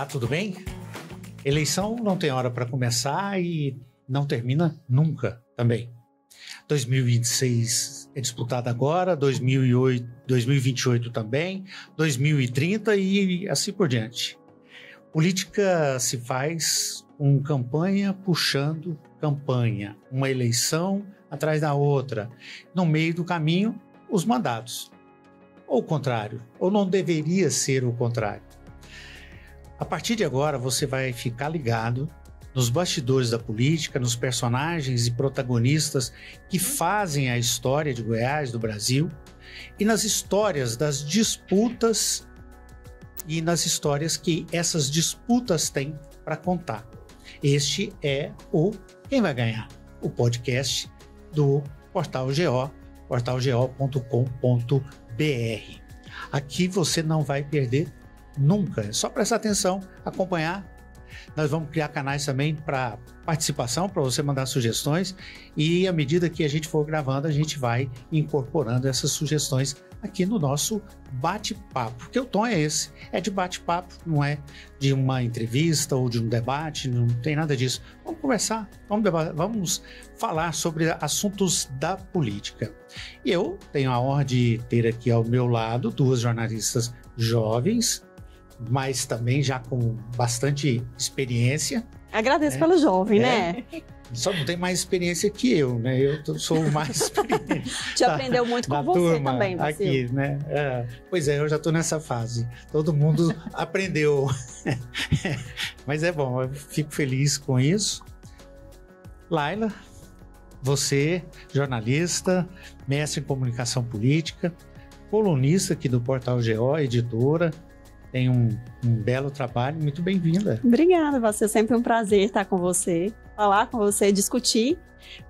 Olá, tudo bem? Eleição não tem hora para começar e não termina nunca também. 2026 é disputada agora, 2028 também, 2030 e assim por diante. Política se faz com campanha puxando campanha, uma eleição atrás da outra. No meio do caminho, os mandatos. Ou o contrário, ou não deveria ser o contrário. A partir de agora, você vai ficar ligado nos bastidores da política, nos personagens e protagonistas que fazem a história de Goiás, do Brasil, e nas histórias das disputas e nas histórias que essas disputas têm para contar. Este é o Quem Vai Ganhar, o podcast do Portal GO, portalgo.com.br. Aqui você não vai perder nunca, é só prestar atenção, acompanhar. Nós vamos criar canais também para participação, para você mandar sugestões, e à medida que a gente for gravando, a gente vai incorporando essas sugestões aqui no nosso bate-papo, porque o tom é esse, é de bate-papo, não é de uma entrevista ou de um debate, não tem nada disso. Vamos conversar, vamos falar sobre assuntos da política. E eu tenho a honra de ter aqui ao meu lado duas jornalistas jovens, mas também já com bastante experiência. Agradeço pelo jovem, né? Só não tem mais experiência que eu, né? Eu sou o mais experiente. Te aprendeu muito com você turma, também, Vacil. Aqui, né? Pois é, eu já estou nessa fase. Todo mundo aprendeu. Mas é bom, eu fico feliz com isso. Laila, você, jornalista, mestre em comunicação política, colunista aqui do Portal GO, editora, tem um belo trabalho, muito bem-vinda. Obrigada, Vacil, sempre um prazer estar com você, falar com você, discutir,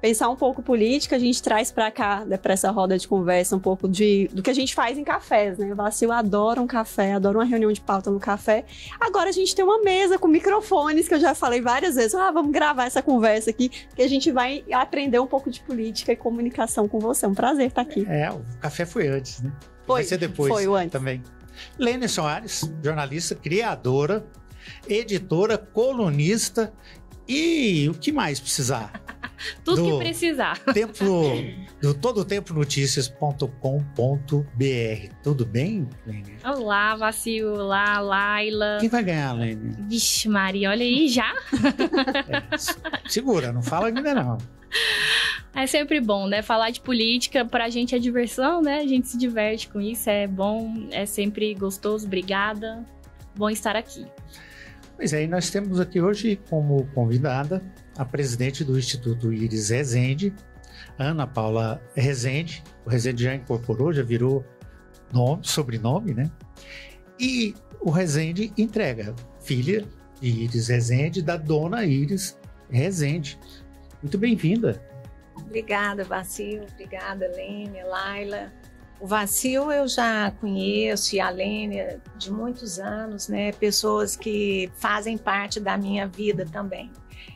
pensar um pouco política. A gente traz para cá, para essa roda de conversa, um pouco do que a gente faz em cafés, né? O Vacil adora um café, adora uma reunião de pauta no café. Agora a gente tem uma mesa com microfones, que eu já falei várias vezes, vamos gravar essa conversa aqui, que a gente vai aprender um pouco de política e comunicação com você. É um prazer estar aqui. O café foi antes, né? Vai ser depois. Foi o antes. Também. Lênia Soares, jornalista, criadora, editora, colunista e o que mais precisar? Tudo que precisar. Do todotempnoticias.com.br. Tudo bem, Lênia? Olá, Vacil. Olá, Laila. Quem vai ganhar, Lênia? Vixe, Maria, olha aí já. Segura, não fala ainda não. É sempre bom, né? Falar de política, pra gente é diversão, né? A gente se diverte com isso, é bom, é sempre gostoso. Obrigada. Bom estar aqui. Pois é, e nós temos aqui hoje como convidada a presidente do Instituto Iris Rezende, Ana Paula Rezende. O Rezende já incorporou, já virou sobrenome, né? E o Rezende entrega, filha de Iris Rezende, da dona Iris Rezende. Muito bem-vinda. Obrigada, Vacil. Obrigada, Lênia, Laila. O Vacil eu já conheço e a Lênia de muitos anos, né? Pessoas que fazem parte da minha vida também.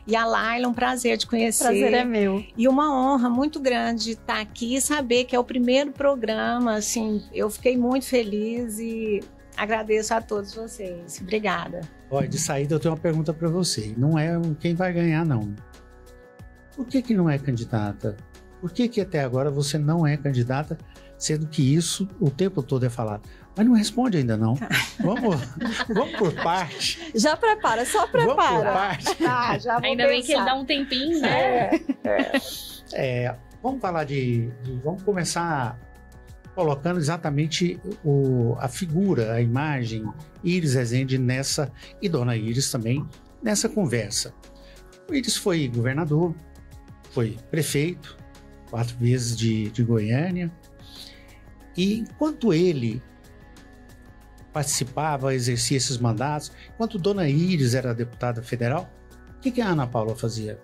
E a Laila, um prazer de conhecer. O prazer é meu. E uma honra muito grande estar aqui e saber que é o primeiro programa, assim, eu fiquei muito feliz e agradeço a todos vocês. Obrigada. Olha, de saída eu tenho uma pergunta para você. Não é quem vai ganhar, não. Por que não é candidata? Por que até agora você não é candidata, sendo que isso o tempo todo é falado? Mas não responde ainda não. Vamos por parte. Já prepara, só prepara. Vamos por parte. Já vou ainda pensar. bem que ele dá um tempinho, né? Vamos falar vamos começar colocando exatamente a figura, a imagem, Iris Rezende nessa, e Dona Iris também, nessa conversa. O Iris foi governador, foi prefeito, 4 vezes de Goiânia, e enquanto ele participava, exercia esses mandatos, enquanto Dona Iris era deputada federal, o que a Ana Paula fazia?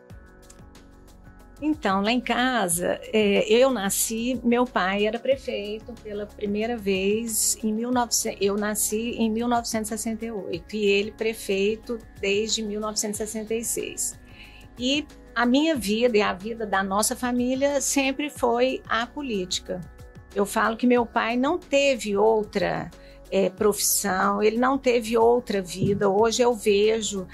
Então, lá em casa, eu nasci, meu pai era prefeito pela primeira vez eu nasci em 1968 e ele prefeito desde 1966. E a minha vida e a vida da nossa família sempre foi a política. Eu falo que meu pai não teve outra profissão, ele não teve outra vida. Hoje eu vejo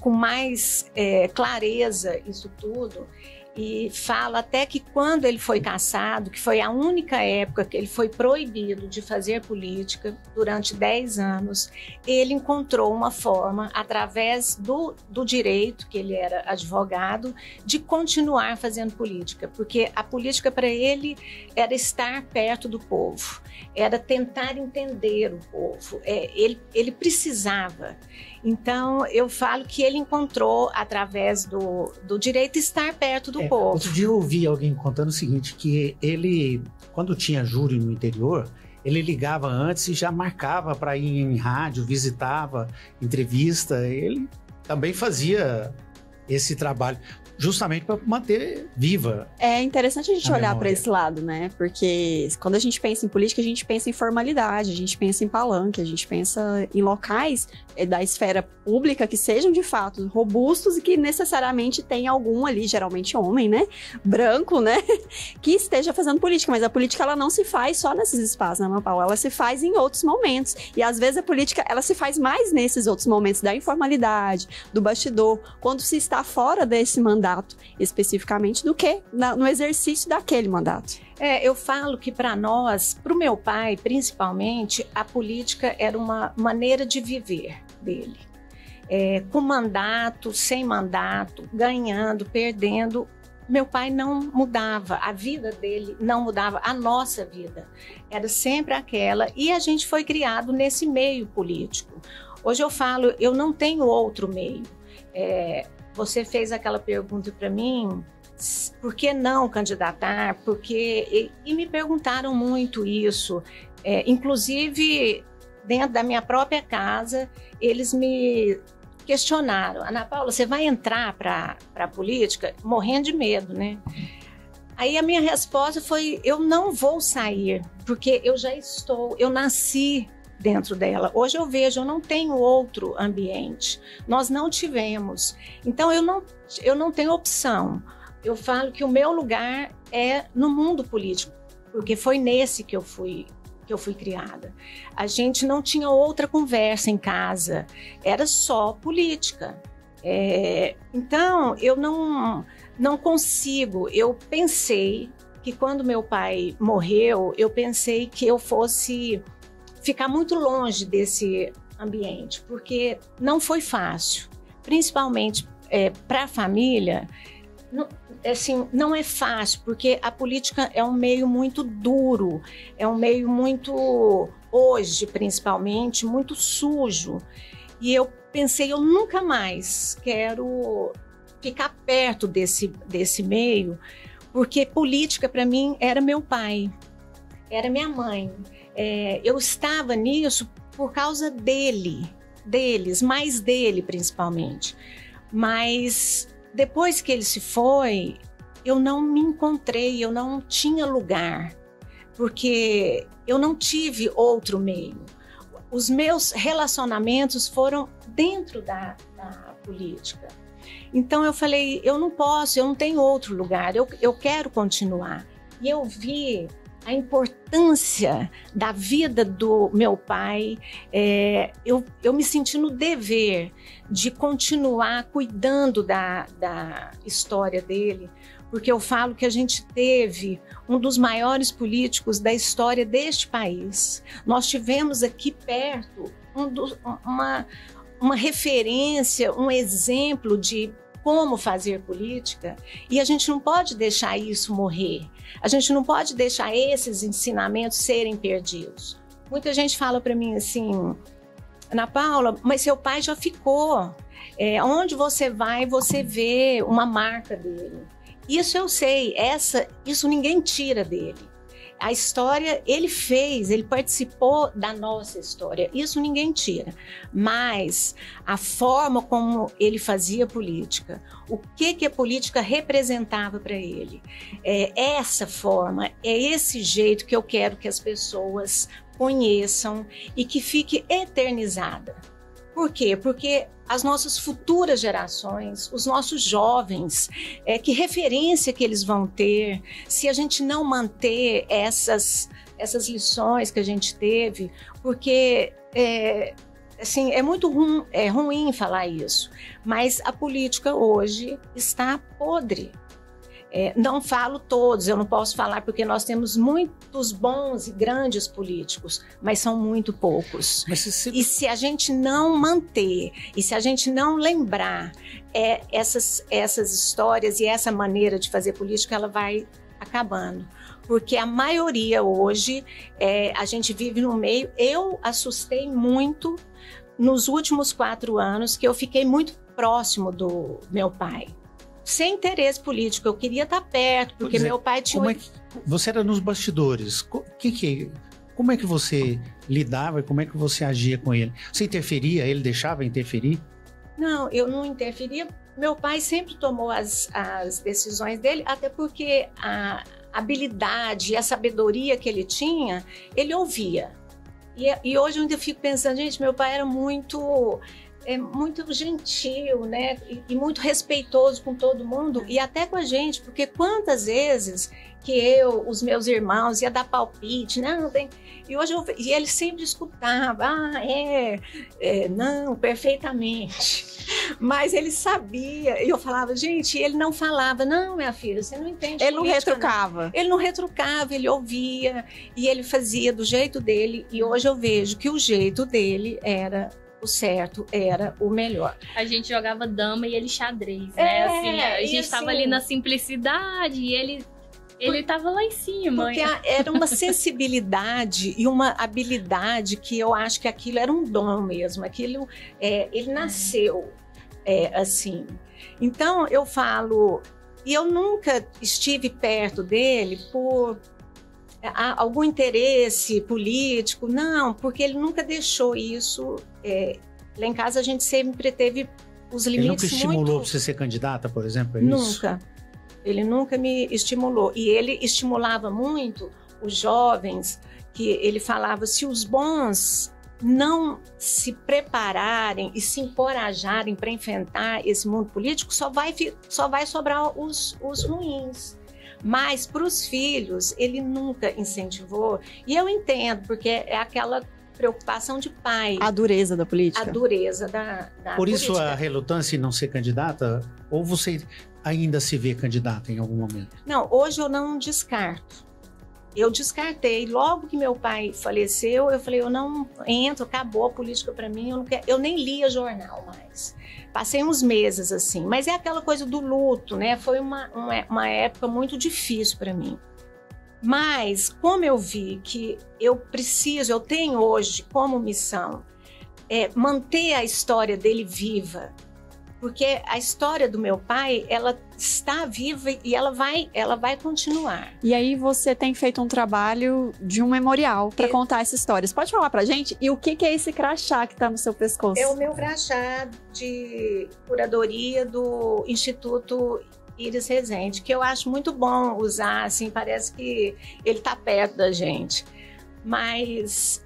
com mais clareza isso tudo. E fala até que quando ele foi cassado, que foi a única época que ele foi proibido de fazer política durante 10 anos, ele encontrou uma forma, através do direito, que ele era advogado, de continuar fazendo política, porque a política para ele era estar perto do povo, era tentar entender o povo, ele precisava. Então, eu falo que ele encontrou, através do direito, estar perto do povo. Outro dia eu ouvi alguém contando o seguinte, que ele, quando tinha júri no interior, ele ligava antes e já marcava para ir em rádio, visitava, entrevista. Ele também fazia esse trabalho, justamente para manter viva. É interessante a gente olhar para esse lado, né? Porque quando a gente pensa em política, a gente pensa em formalidade, a gente pensa em palanque, a gente pensa em locais da esfera pública que sejam de fato robustos e que necessariamente tem algum ali, geralmente homem, né? Branco, né? Que esteja fazendo política. Mas a política, ela não se faz só nesses espaços, né, Ana Paula? Ela se faz em outros momentos. E às vezes a política, ela se faz mais nesses outros momentos da informalidade, do bastidor, quando se está fora desse mandato especificamente, do que no exercício daquele mandato. Eu falo que para nós, para o meu pai principalmente, a política era uma maneira de viver dele. Com mandato, sem mandato, ganhando, perdendo, meu pai não mudava, a vida dele não mudava, a nossa vida era sempre aquela, e a gente foi criado nesse meio político. Hoje eu falo, eu não tenho outro meio. Você fez aquela pergunta para mim, por que não candidatar? E me perguntaram muito isso. Inclusive, dentro da minha própria casa, eles me questionaram. Ana Paula, você vai entrar para a política? Morrendo de medo, né? Aí a minha resposta foi, eu não vou sair, porque eu nasci dentro dela. Hoje eu vejo, eu não tenho outro ambiente. Nós não tivemos. Então, eu não tenho opção. Eu falo que o meu lugar é no mundo político, porque foi nesse que eu fui criada. A gente não tinha outra conversa em casa, era só política. Então, eu não consigo. Eu pensei que quando meu pai morreu, eu pensei que eu fosse ficar muito longe desse ambiente, porque não foi fácil, principalmente para a família. Não é fácil, porque a política é um meio muito duro, é um meio muito, hoje principalmente, muito sujo. E eu pensei, eu nunca mais quero ficar perto desse meio, porque política para mim era meu pai, era minha mãe. Eu estava nisso por causa deles, mais dele principalmente. Mas depois que ele se foi, eu não me encontrei, eu não tinha lugar, porque eu não tive outro meio. Os meus relacionamentos foram dentro da política. Então eu falei, eu não posso, eu não tenho outro lugar, eu quero continuar. E eu vi a importância da vida do meu pai, eu me senti no dever de continuar cuidando da história dele, porque eu falo que a gente teve um dos maiores políticos da história deste país. Nós tivemos aqui perto uma referência, um exemplo de como fazer política, e a gente não pode deixar isso morrer. A gente não pode deixar esses ensinamentos serem perdidos. Muita gente fala para mim assim, Ana Paula, mas seu pai já ficou. Onde você vai, você vê uma marca dele. Isso eu sei, isso ninguém tira dele. A história ele fez, ele participou da nossa história, isso ninguém tira. Mas a forma como ele fazia política, o que a política representava para ele, essa forma, é esse jeito que eu quero que as pessoas conheçam e que fique eternizada. Por quê? Porque as nossas futuras gerações, os nossos jovens, que referência que eles vão ter se a gente não manter essas lições que a gente teve? Porque assim, é muito ruim falar isso, mas a política hoje está podre. Não falo todos, eu não posso falar porque nós temos muitos bons e grandes políticos, mas são muito poucos. E se a gente não manter, e se a gente não lembrar essas histórias e essa maneira de fazer política, ela vai acabando. Porque a maioria hoje, a gente vive no meio. Eu assustei muito nos últimos 4 anos, que eu fiquei muito próximo do meu pai. Sem interesse político, eu queria estar perto, porque meu pai tinha... Você era nos bastidores, como é que você lidava e como é que você agia com ele? Você interferia? Ele deixava interferir? Não, eu não interferia. Meu pai sempre tomou as decisões dele, até porque a habilidade e a sabedoria que ele tinha, ele ouvia. E hoje eu ainda fico pensando, gente, meu pai era muito gentil, né? E muito respeitoso com todo mundo e até com a gente, porque quantas vezes que os meus irmãos, ia dar palpite, não, tem... E ele sempre escutava, não, perfeitamente. Mas ele sabia, e eu falava, gente, ele não falava, não, minha filha, você não entende. Ele não retrucava. Não. Ele não retrucava, ele ouvia, e ele fazia do jeito dele, e hoje eu vejo que o jeito dele era o certo, era o melhor. A gente jogava dama e ele xadrez, né? Assim, a gente estava ali na simplicidade e ele estava lá em cima. Porque era uma sensibilidade e uma habilidade que eu acho que aquilo era um dom mesmo. Aquilo, ele nasceu assim. Então, eu falo... E eu nunca estive perto dele por algum interesse político, não, porque ele nunca deixou isso. Lá em casa a gente sempre teve os limites. Ele nunca estimulou você ser candidata, por exemplo? Nunca. Ele nunca me estimulou. E ele estimulava muito os jovens, que ele falava, se os bons não se prepararem e se encorajarem para enfrentar esse mundo político, só vai sobrar os ruins. Mas para os filhos, ele nunca incentivou. E eu entendo, porque é aquela preocupação de pai. A dureza da política. A dureza da Por isso política. a relutância em não ser candidata? Ou você ainda se vê candidata em algum momento? Não, hoje eu não descarto. Eu descartei. Logo que meu pai faleceu, eu falei, eu não entro, acabou a política para mim, eu nem lia jornal mais. Passei uns meses assim, mas é aquela coisa do luto, né? Foi uma época muito difícil para mim. Mas como eu vi que eu tenho hoje como missão manter a história dele viva, porque a história do meu pai, ela está viva e ela vai continuar. E aí você tem feito um trabalho de um memorial para contar essa história. Você pode falar pra gente? E o que é esse crachá que está no seu pescoço? É o meu crachá de curadoria do Instituto Iris Rezende, que eu acho muito bom usar, assim, parece que ele está perto da gente. Mas...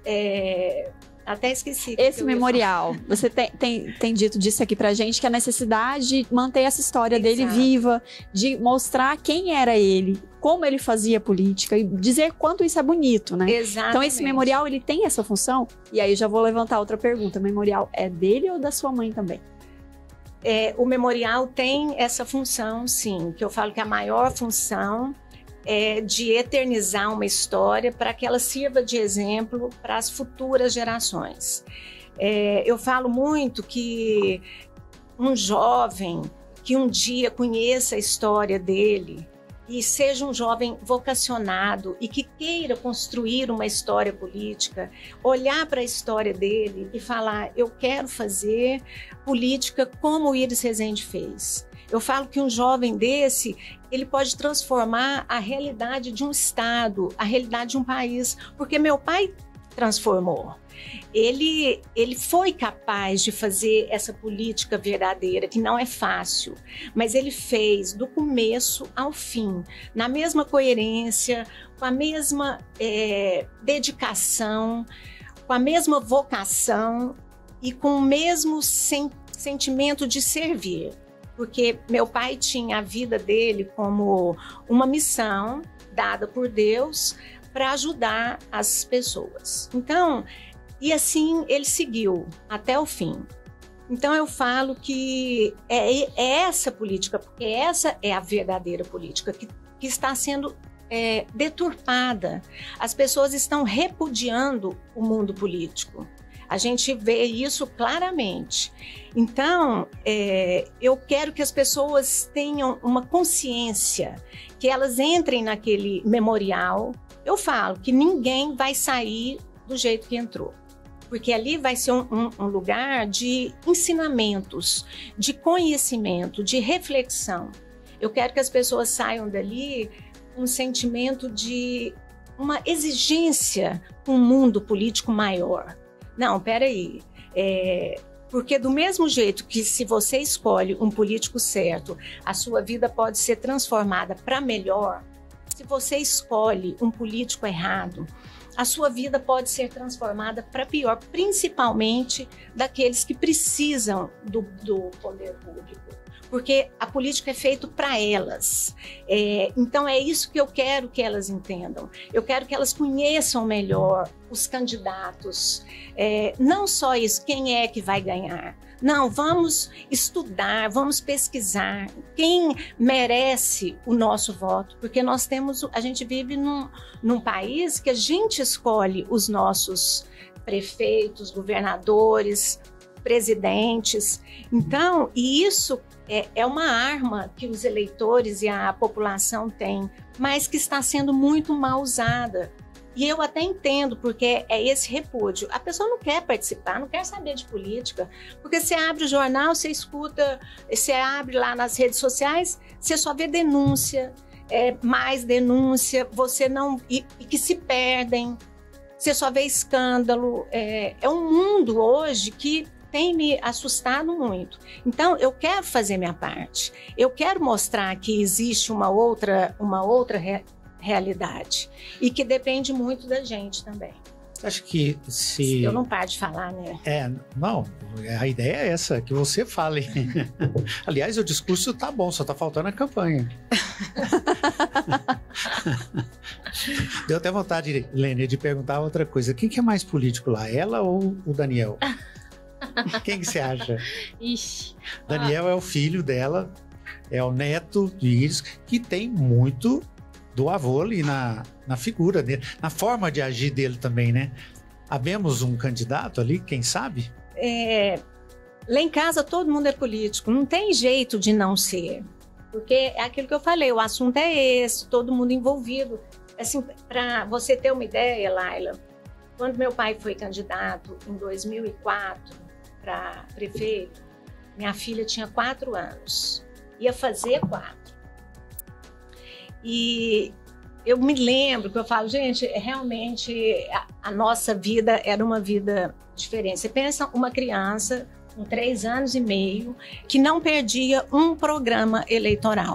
até esqueci. Esse memorial, você tem dito disso aqui pra gente, que a necessidade de manter essa história dele viva, de mostrar quem era ele, como ele fazia política e dizer quanto isso é bonito, né? Exatamente. Então esse memorial, ele tem essa função? E aí já vou levantar outra pergunta. O memorial é dele ou da sua mãe também? O memorial tem essa função, sim, que eu falo que a maior função de eternizar uma história para que ela sirva de exemplo para as futuras gerações. Eu falo muito que um jovem que um dia conheça a história dele e seja um jovem vocacionado e que queira construir uma história política, olhar para a história dele e falar, eu quero fazer política como o Iris Rezende fez. Eu falo que um jovem desse, ele pode transformar a realidade de um estado, a realidade de um país, porque meu pai transformou. Ele foi capaz de fazer essa política verdadeira, que não é fácil, mas ele fez do começo ao fim, na mesma coerência, com a mesma dedicação, com a mesma vocação. e com o mesmo sentimento de servir. Porque meu pai tinha a vida dele como uma missão dada por Deus para ajudar as pessoas. Então, e assim ele seguiu até o fim. Então eu falo que é essa política, porque essa é a verdadeira política que está sendo deturpada. As pessoas estão repudiando o mundo político. A gente vê isso claramente. Então, eu quero que as pessoas tenham uma consciência, que elas entrem naquele memorial. Eu falo que ninguém vai sair do jeito que entrou, porque ali vai ser um lugar de ensinamentos, de conhecimento, de reflexão. Eu quero que as pessoas saiam dali com um sentimento de uma exigência com um mundo político maior. Não, peraí, porque do mesmo jeito que se você escolhe um político certo, a sua vida pode ser transformada para melhor, se você escolhe um político errado, a sua vida pode ser transformada para pior, principalmente daqueles que precisam do poder público, porque a política é feita para elas. Então é isso que eu quero que elas entendam. Eu quero que elas conheçam melhor os candidatos, não só isso, quem é que vai ganhar. Não, vamos estudar, vamos pesquisar quem merece o nosso voto, porque a gente vive num país que a gente escolhe os nossos prefeitos, governadores, presidentes. Então, e isso é uma arma que os eleitores e a população têm, mas que está sendo muito mal usada. E eu até entendo, porque é esse repúdio. A pessoa não quer participar, não quer saber de política, porque você abre o jornal, você escuta, você abre lá nas redes sociais, você só vê denúncia, mais denúncia, você não... E que se perdem, você só vê escândalo. É um mundo hoje que tem me assustado muito. Então, eu quero fazer minha parte. Eu quero mostrar que existe uma outra realidade e que depende muito da gente também. Acho que se... Eu não paro de falar, né? Não, a ideia é essa, que você fale. Aliás, o discurso tá bom, só tá faltando a campanha. Deu até vontade, Lênia, de perguntar outra coisa. Quem que é mais político lá, ela ou o Daniel? Quem que você acha? Ixi. Daniel é o filho dela, é o neto de Iris, que tem muito do avô ali na figura dele, na forma de agir dele também, né? Havemos um candidato ali, quem sabe? Lá em casa todo mundo é político, não tem jeito de não ser. Porque é aquilo que eu falei, o assunto é esse, todo mundo envolvido. Assim, para você ter uma ideia, Laila, quando meu pai foi candidato em 2004 para prefeito, minha filha tinha 4 anos, ia fazer 4. E eu me lembro que eu falo, gente, realmente a nossa vida era uma vida diferente. Você pensa uma criança com 3 anos e meio que não perdia um programa eleitoral.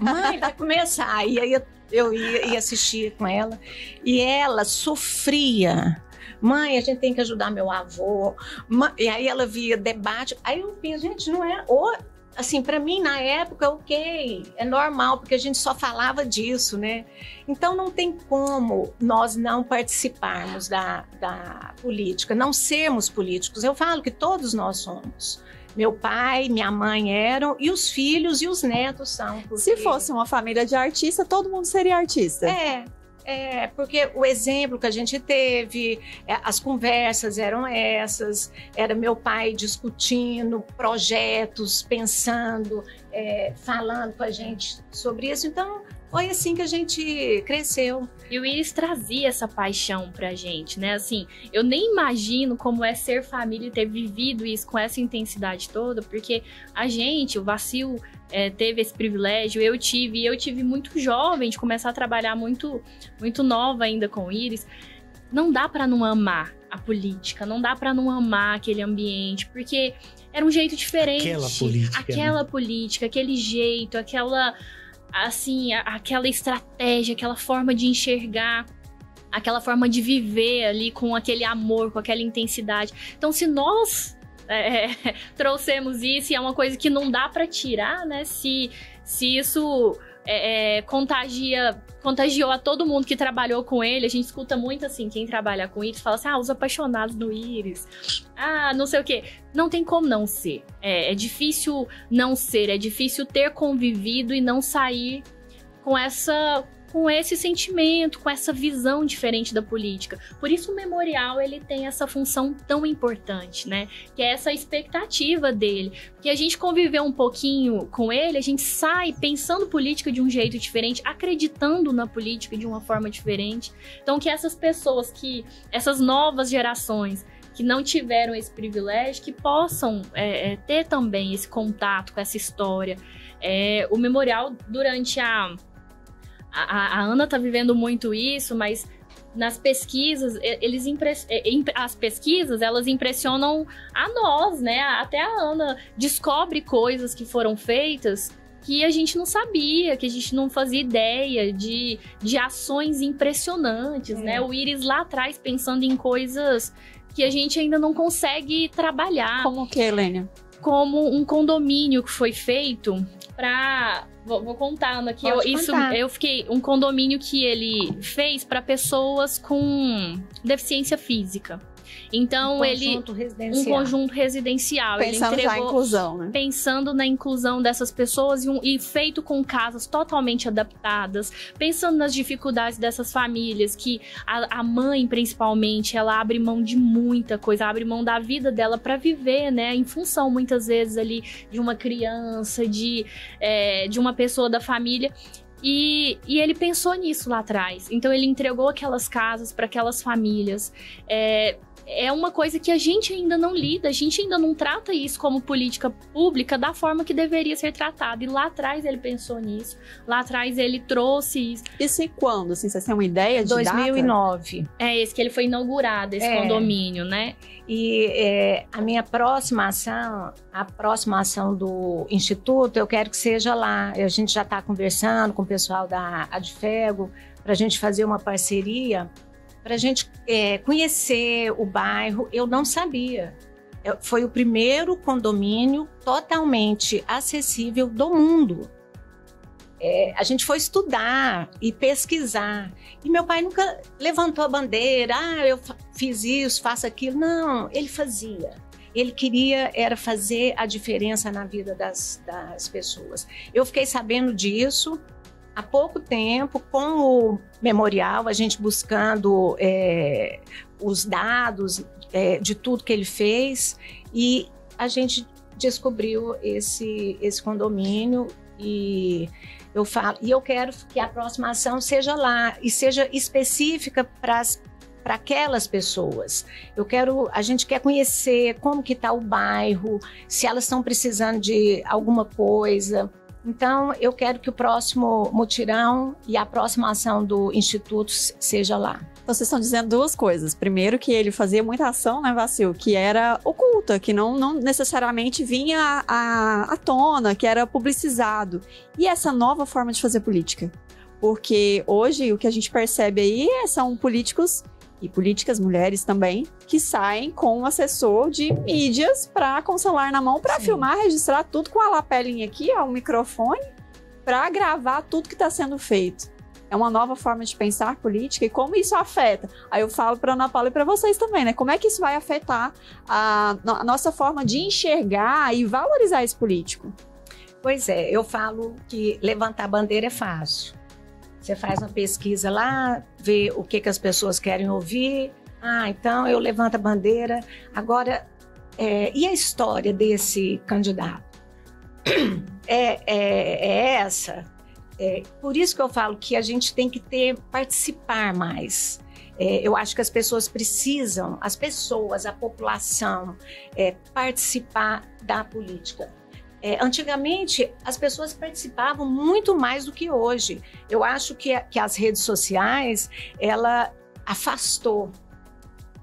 Mãe, vai começar. E aí eu ia assistir com ela e ela sofria. Mãe, a gente tem que ajudar meu avô. E aí ela via debate. Aí eu penso, gente, não é... Assim, para mim, na época, ok, é normal, porque a gente só falava disso, né? Então, não tem como nós não participarmos da política, não sermos políticos. Eu falo que todos nós somos. Meu pai, minha mãe eram, e os filhos e os netos são. Porque... Se fosse uma família de artista, todo mundo seria artista. Porque o exemplo que a gente teve, as conversas eram essas, era meu pai discutindo projetos, pensando, falando com a gente sobre isso. Então, foi assim que a gente cresceu. E o Iris trazia essa paixão pra gente, né? Assim, eu nem imagino como é ser família e ter vivido isso com essa intensidade toda, porque a gente, o Vacil, teve esse privilégio, eu tive muito jovem, de começar a trabalhar muito, muito nova ainda com o Iris. Não dá pra não amar a política, não dá pra não amar aquele ambiente, porque era um jeito diferente. Aquela política, aquele jeito, aquela... assim, aquela estratégia, aquela forma de enxergar aquela forma de viver ali com aquele amor, com aquela intensidade. Então, se nós trouxemos isso, e é uma coisa que não dá para tirar, né? Se isso contagiou a todo mundo que trabalhou com ele. A gente escuta muito assim, quem trabalha com Íris fala assim, os apaixonados no Íris, não sei o quê. Não tem como não ser. É difícil não ser, é difícil ter convivido e não sair com esse sentimento, com essa visão diferente da política. Por isso o memorial, ele tem essa função tão importante, né? Que é essa expectativa dele. Porque a gente conviveu um pouquinho com ele, a gente sai pensando política de um jeito diferente, acreditando na política de uma forma diferente. Então que essas pessoas, essas novas gerações que não tiveram esse privilégio, que possam ter também esse contato com essa história. O memorial, durante a Ana tá vivendo muito isso, mas nas pesquisas, as pesquisas, elas impressionam a nós, né? Até a Ana descobre coisas que foram feitas que a gente não sabia, que a gente não fazia ideia de ações impressionantes, né? O Íris lá atrás pensando em coisas que a gente ainda não consegue trabalhar. Como o que, Helênia? Como um condomínio que foi feito para... Vou contando aqui. Eu fiquei... Um condomínio que ele fez para pessoas com deficiência física. Então, um conjunto residencial. Pensando ele entregou, já em inclusão, né? Pensando na inclusão dessas pessoas e feito com casas totalmente adaptadas, pensando nas dificuldades dessas famílias, que a mãe, principalmente, ela abre mão de muita coisa, abre mão da vida dela para viver, né? Em função, muitas vezes, ali, de uma criança, de uma pessoa da família. E ele pensou nisso lá atrás. Então, ele entregou aquelas casas para aquelas famílias. É uma coisa que a gente ainda não lida, a gente ainda não trata isso como política pública da forma que deveria ser tratado. E lá atrás ele pensou nisso, lá atrás ele trouxe isso. Isso e quando? Assim, vocês têm uma ideia de 2009. data? É esse que ele foi inaugurado, esse condomínio, né? E a minha próxima ação, a próxima ação do Instituto, eu quero que seja lá. A gente já está conversando com o pessoal da Adfego para a gente fazer uma parceria, para a gente conhecer o bairro. Eu não sabia. Foi o primeiro condomínio totalmente acessível do mundo. A gente foi estudar e pesquisar. E meu pai nunca levantou a bandeira, eu fiz isso, faço aquilo. Não, ele fazia. Ele queria fazer a diferença na vida das pessoas. Eu fiquei sabendo disso há pouco tempo, com o memorial, a gente buscando os dados de tudo que ele fez, e a gente descobriu esse condomínio. E eu quero que a próxima ação seja lá e seja específica para aquelas pessoas. A gente quer conhecer como que está o bairro, se elas estão precisando de alguma coisa. Então, eu quero que o próximo mutirão e a próxima ação do Instituto seja lá. Vocês estão dizendo duas coisas. Primeiro, que ele fazia muita ação, né, Vacil? Que era oculta, que não necessariamente vinha à tona, que era publicizado. E essa nova forma de fazer política? Porque hoje o que a gente percebe aí são políticos e políticas, mulheres também, que saem com um assessor de mídias com o celular na mão para filmar, registrar tudo com a lapelinha aqui, um microfone, para gravar tudo que está sendo feito. É uma nova forma de pensar política e como isso afeta. Aí eu falo para a Ana Paula e para vocês também, né? Como é que isso vai afetar a nossa forma de enxergar e valorizar esse político? Pois é, eu falo que levantar bandeira é fácil. Você faz uma pesquisa lá, vê o que as pessoas querem ouvir. Então eu levanto a bandeira. Agora, e a história desse candidato? Essa. Por isso que eu falo que a gente tem que participar mais. Eu acho que as pessoas precisam, a população, participar da política. Antigamente, as pessoas participavam muito mais do que hoje. Eu acho que as redes sociais, ela afastou.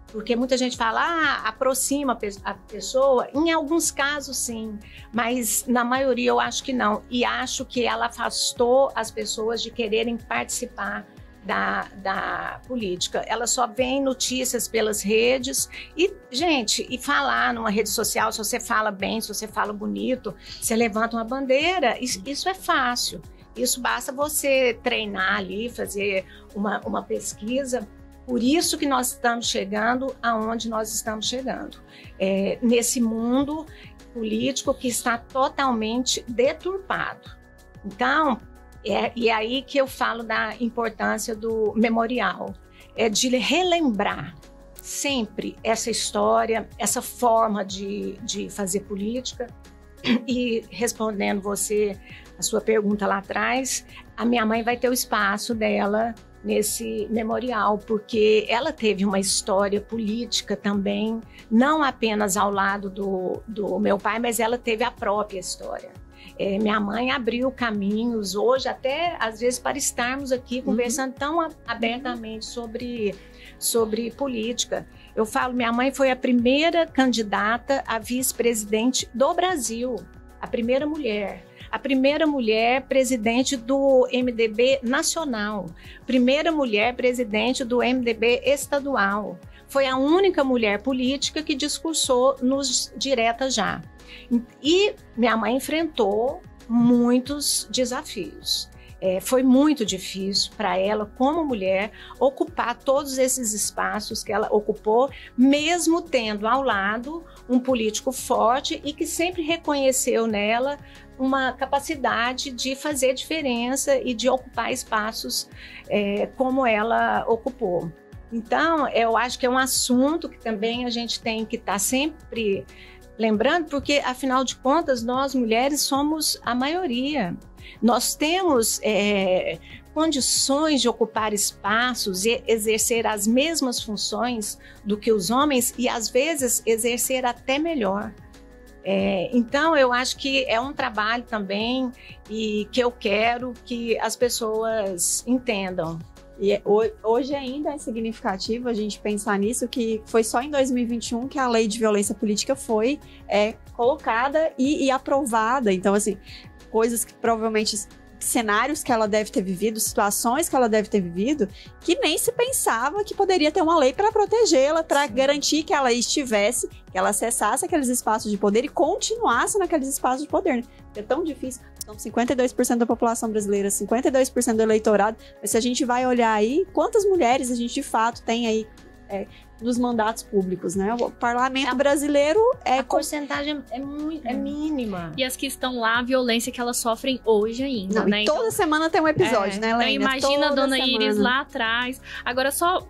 Porque muita gente fala, aproxima a pessoa. Em alguns casos, sim. Mas, na maioria, eu acho que não. E acho que ela afastou as pessoas de quererem participar da política. Ela só vê notícias pelas redes e, gente, e falar numa rede social, se você fala bem, se você fala bonito, você levanta uma bandeira, isso é fácil. Isso basta você treinar ali, fazer uma pesquisa. Por isso que nós estamos chegando aonde nós estamos chegando. Nesse mundo político que está totalmente deturpado. Então, e é aí que eu falo da importância do memorial. De relembrar sempre essa história, essa forma de fazer política. E respondendo a sua pergunta lá atrás, a minha mãe vai ter o espaço dela nesse memorial, porque ela teve uma história política também, não apenas ao lado do meu pai, mas ela teve a própria história. Minha mãe abriu caminhos hoje, até às vezes, para estarmos aqui conversando tão abertamente sobre política. Eu falo, minha mãe foi a primeira candidata a vice-presidente do Brasil, a primeira mulher presidente do MDB nacional, primeira mulher presidente do MDB estadual. Foi a única mulher política que discursou nos Direta Já. E minha mãe enfrentou muitos desafios. Foi muito difícil para ela, como mulher, ocupar todos esses espaços que ela ocupou, mesmo tendo ao lado um político forte e que sempre reconheceu nela uma capacidade de fazer diferença e de ocupar espaços como ela ocupou. Então, eu acho que é um assunto que também a gente tem que estar sempre lembrando, porque, afinal de contas, nós mulheres somos a maioria. Nós temos condições de ocupar espaços e exercer as mesmas funções do que os homens e, às vezes, exercer até melhor. Então, eu acho que é um trabalho também e que eu quero que as pessoas entendam. E hoje ainda é significativo a gente pensar nisso, que foi só em 2021 que a lei de violência política foi colocada e aprovada. Então, assim, coisas que provavelmente, cenários que ela deve ter vivido, situações que ela deve ter vivido, que nem se pensava que poderia ter uma lei para protegê-la, para garantir que ela estivesse, que ela acessasse aqueles espaços de poder e continuasse naqueles espaços de poder. É tão difícil. São 52% da população brasileira, 52% do eleitorado. Mas se a gente vai olhar aí, quantas mulheres a gente de fato tem aí nos mandatos públicos, né? O parlamento brasileiro a porcentagem é mínima. E as que estão lá, a violência que elas sofrem hoje ainda, não, né? Toda semana tem um episódio, né, Lênia? Então imagina a dona semana. Iris lá atrás. Agora, só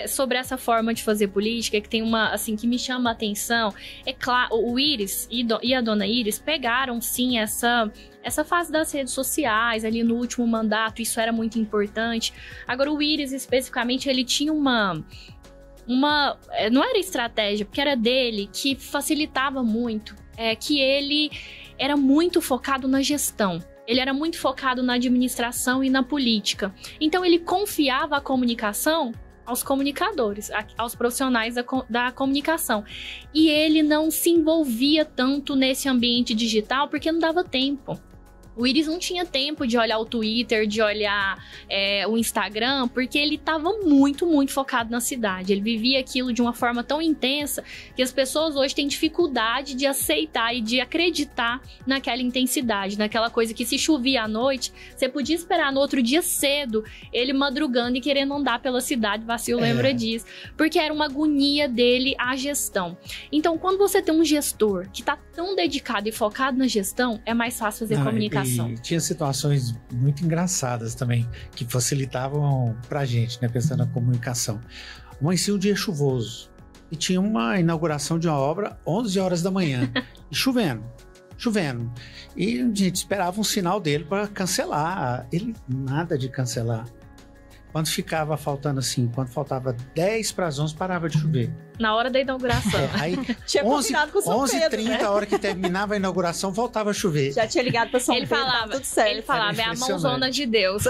sobre essa forma de fazer política, que tem uma, assim, que me chama a atenção. É claro, o Iris e a dona Iris pegaram, sim, essa fase das redes sociais ali no último mandato, isso era muito importante. Agora, o Iris, especificamente, ele tinha uma não era estratégia, porque era dele, que facilitava muito, que ele era muito focado na gestão. Ele era muito focado na administração e na política. Então, ele confiava a comunicação aos comunicadores, aos profissionais da comunicação. E ele não se envolvia tanto nesse ambiente digital, porque não dava tempo. O Iris não tinha tempo de olhar o Twitter, de olhar o Instagram, porque ele estava muito, muito focado na cidade. Ele vivia aquilo de uma forma tão intensa que as pessoas hoje têm dificuldade de aceitar e de acreditar naquela intensidade, naquela coisa que se chovia à noite, você podia esperar no outro dia cedo ele madrugando e querendo andar pela cidade, Vacil lembra disso, porque era uma agonia dele à gestão. Então, quando você tem um gestor que está tão dedicado e focado na gestão, é mais fácil fazer comunicação. E tinha situações muito engraçadas também, que facilitavam pra gente, né, pensando na comunicação. Amanhecia um dia chuvoso e tinha uma inauguração de uma obra 11 horas da manhã, e chovendo. E a gente esperava um sinal dele para cancelar. Ele nada de cancelar. Quando ficava faltando assim, quando faltava 10 para as 11, parava de chover. Na hora da inauguração. Aí, tinha combinado com o São Pedro, 11h30, né? A hora que terminava a inauguração, voltava a chover. Já tinha ligado para São Pedro, falava, tudo certo. Ele falava, é a mãozona de Deus.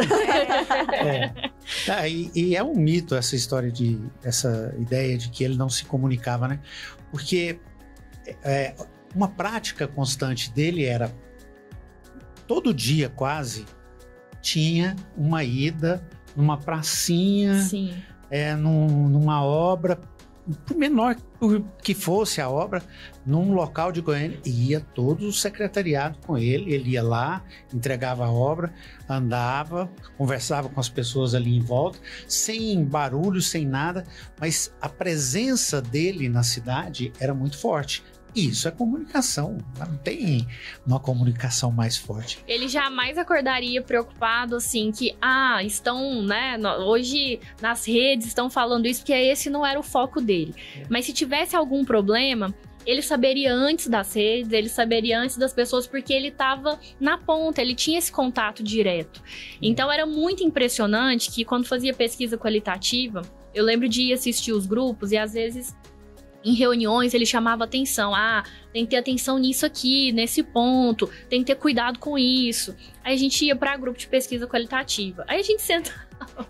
E é um mito essa ideia de que ele não se comunicava, né? Porque uma prática constante dele era, todo dia quase, tinha uma ida numa pracinha, Sim. Numa obra, por menor que fosse a obra, num local de Goiânia, ia todo o secretariado com ele ia lá, entregava a obra, andava, conversava com as pessoas ali em volta, sem barulho, sem nada, mas a presença dele na cidade era muito forte. Isso é comunicação, não tem uma comunicação mais forte. Ele jamais acordaria preocupado assim que, estão, né, hoje nas redes estão falando isso, porque esse não era o foco dele. Mas se tivesse algum problema, ele saberia antes das redes, ele saberia antes das pessoas, porque ele estava na ponta, ele tinha esse contato direto. Então era muito impressionante que quando fazia pesquisa qualitativa, eu lembro de ir assistir os grupos e às vezes em reuniões ele chamava atenção, tem que ter atenção nisso aqui, nesse ponto, tem que ter cuidado com isso. Aí a gente ia para grupo de pesquisa qualitativa, aí a gente sentava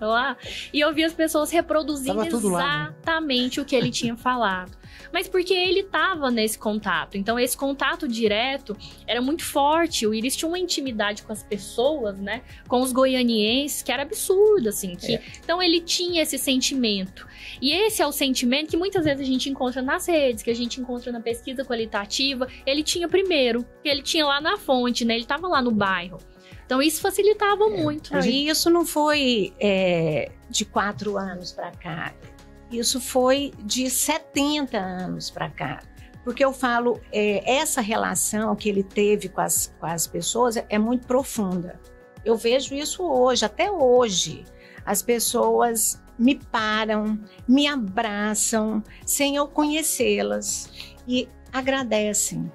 lá e ouvia as pessoas reproduzindo exatamente o que ele tinha falado. Mas porque ele estava nesse contato, então esse contato direto era muito forte. O Íris tinha uma intimidade com as pessoas, né, com os goianienses, que era absurdo, assim. Então ele tinha esse sentimento. E esse é o sentimento que muitas vezes a gente encontra nas redes, que a gente encontra na pesquisa qualitativa. Ele tinha primeiro, porque ele tinha lá na fonte, né, ele estava lá no bairro. Então isso facilitava muito. E isso não foi de 4 anos para cá. Isso foi de 70 anos para cá. Porque eu falo, essa relação que ele teve com as pessoas é muito profunda. Eu vejo isso hoje, até hoje. As pessoas me param, me abraçam, sem eu conhecê-las, e agradecem.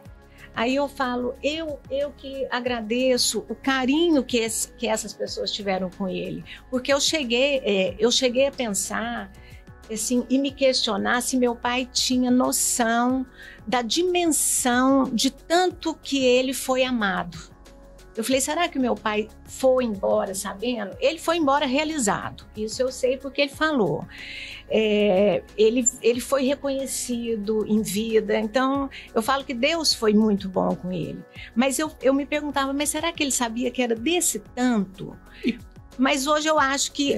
Aí eu falo, eu que agradeço o carinho que essas pessoas tiveram com ele. Porque eu cheguei a pensar assim, e me questionar se meu pai tinha noção da dimensão de tanto que ele foi amado. Eu falei, será que meu pai foi embora sabendo? Ele foi embora realizado. Isso eu sei porque ele falou. Ele foi reconhecido em vida. Então, eu falo que Deus foi muito bom com ele. Mas eu me perguntava, mas será que ele sabia que era desse tanto? Mas hoje eu acho que,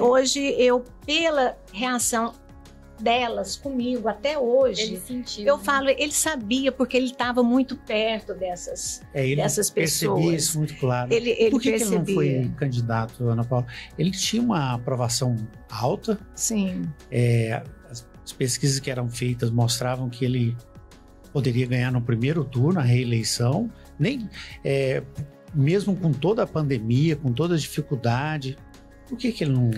pela reação delas comigo até hoje, ele sentiu, eu falo, ele sabia porque ele estava muito perto dessas pessoas. Percebia isso muito claro. Por que ele não foi candidato, Ana Paula? Ele tinha uma aprovação alta. Sim. As pesquisas que eram feitas mostravam que ele poderia ganhar no primeiro turno a reeleição, mesmo com toda a pandemia, com toda a dificuldade. Por que ele não...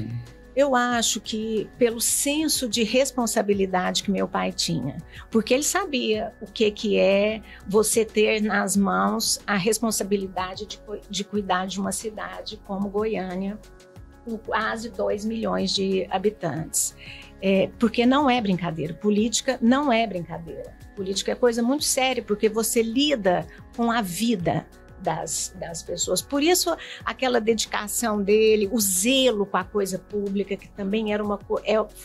Eu acho que pelo senso de responsabilidade que meu pai tinha, porque ele sabia o que é você ter nas mãos a responsabilidade de cuidar de uma cidade como Goiânia, com quase 2 milhões de habitantes. Porque não é brincadeira, política não é brincadeira. Política é coisa muito séria, porque você lida com a vida das pessoas. Por isso, aquela dedicação dele, o zelo com a coisa pública, que também era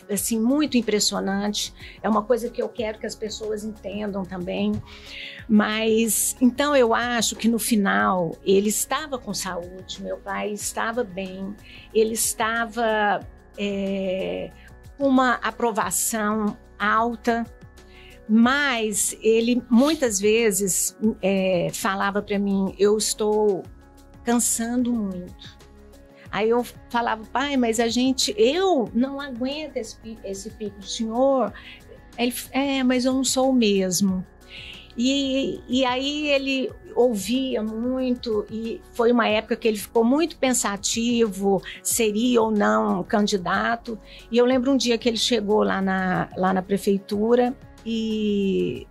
assim, muito impressionante. É uma coisa que eu quero que as pessoas entendam também. Mas, então, eu acho que no final, ele estava com saúde, meu pai estava bem, ele estava com uma aprovação alta. Mas ele muitas vezes falava para mim, eu estou cansando muito. Aí eu falava, pai, mas eu não aguento esse pico do senhor. Ele, mas eu não sou o mesmo. E aí ele ouvia muito e foi uma época que ele ficou muito pensativo, seria ou não candidato. E eu lembro um dia que ele chegou lá na prefeitura e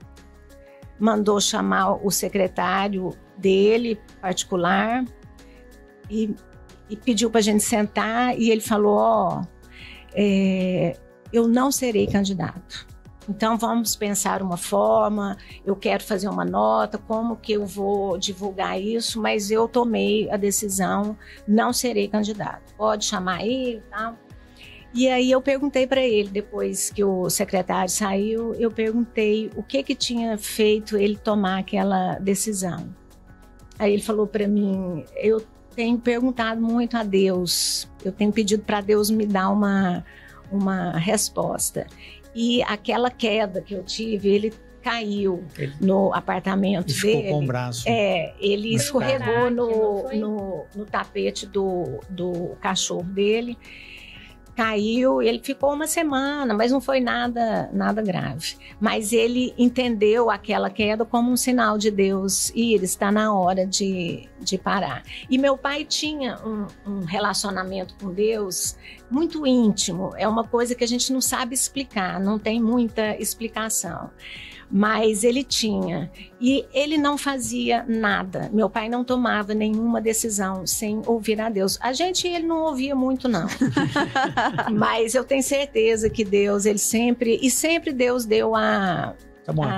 mandou chamar o secretário dele, particular, e pediu para a gente sentar, e ele falou, eu não serei candidato. Então vamos pensar uma forma, eu quero fazer uma nota, como que eu vou divulgar isso, mas eu tomei a decisão, não serei candidato. Pode chamar aí e tal. E aí eu perguntei para ele, depois que o secretário saiu, eu perguntei o que tinha feito ele tomar aquela decisão. Aí ele falou para mim, eu tenho perguntado muito a Deus, eu tenho pedido para Deus me dar uma resposta. E aquela queda que eu tive, ele caiu no apartamento dele. Ficou com o braço. Ele escorregou Caraca, no tapete do cachorro dele. Caiu, ele ficou uma semana, mas não foi nada grave. Mas ele entendeu aquela queda como um sinal de Deus. Iris, está na hora de parar. E meu pai tinha um relacionamento com Deus muito íntimo. É uma coisa que a gente não sabe explicar, não tem muita explicação. Mas ele tinha. E ele não fazia nada. Meu pai não tomava nenhuma decisão sem ouvir a Deus. Ele não ouvia muito, não. Mas eu tenho certeza que Deus, sempre Deus deu a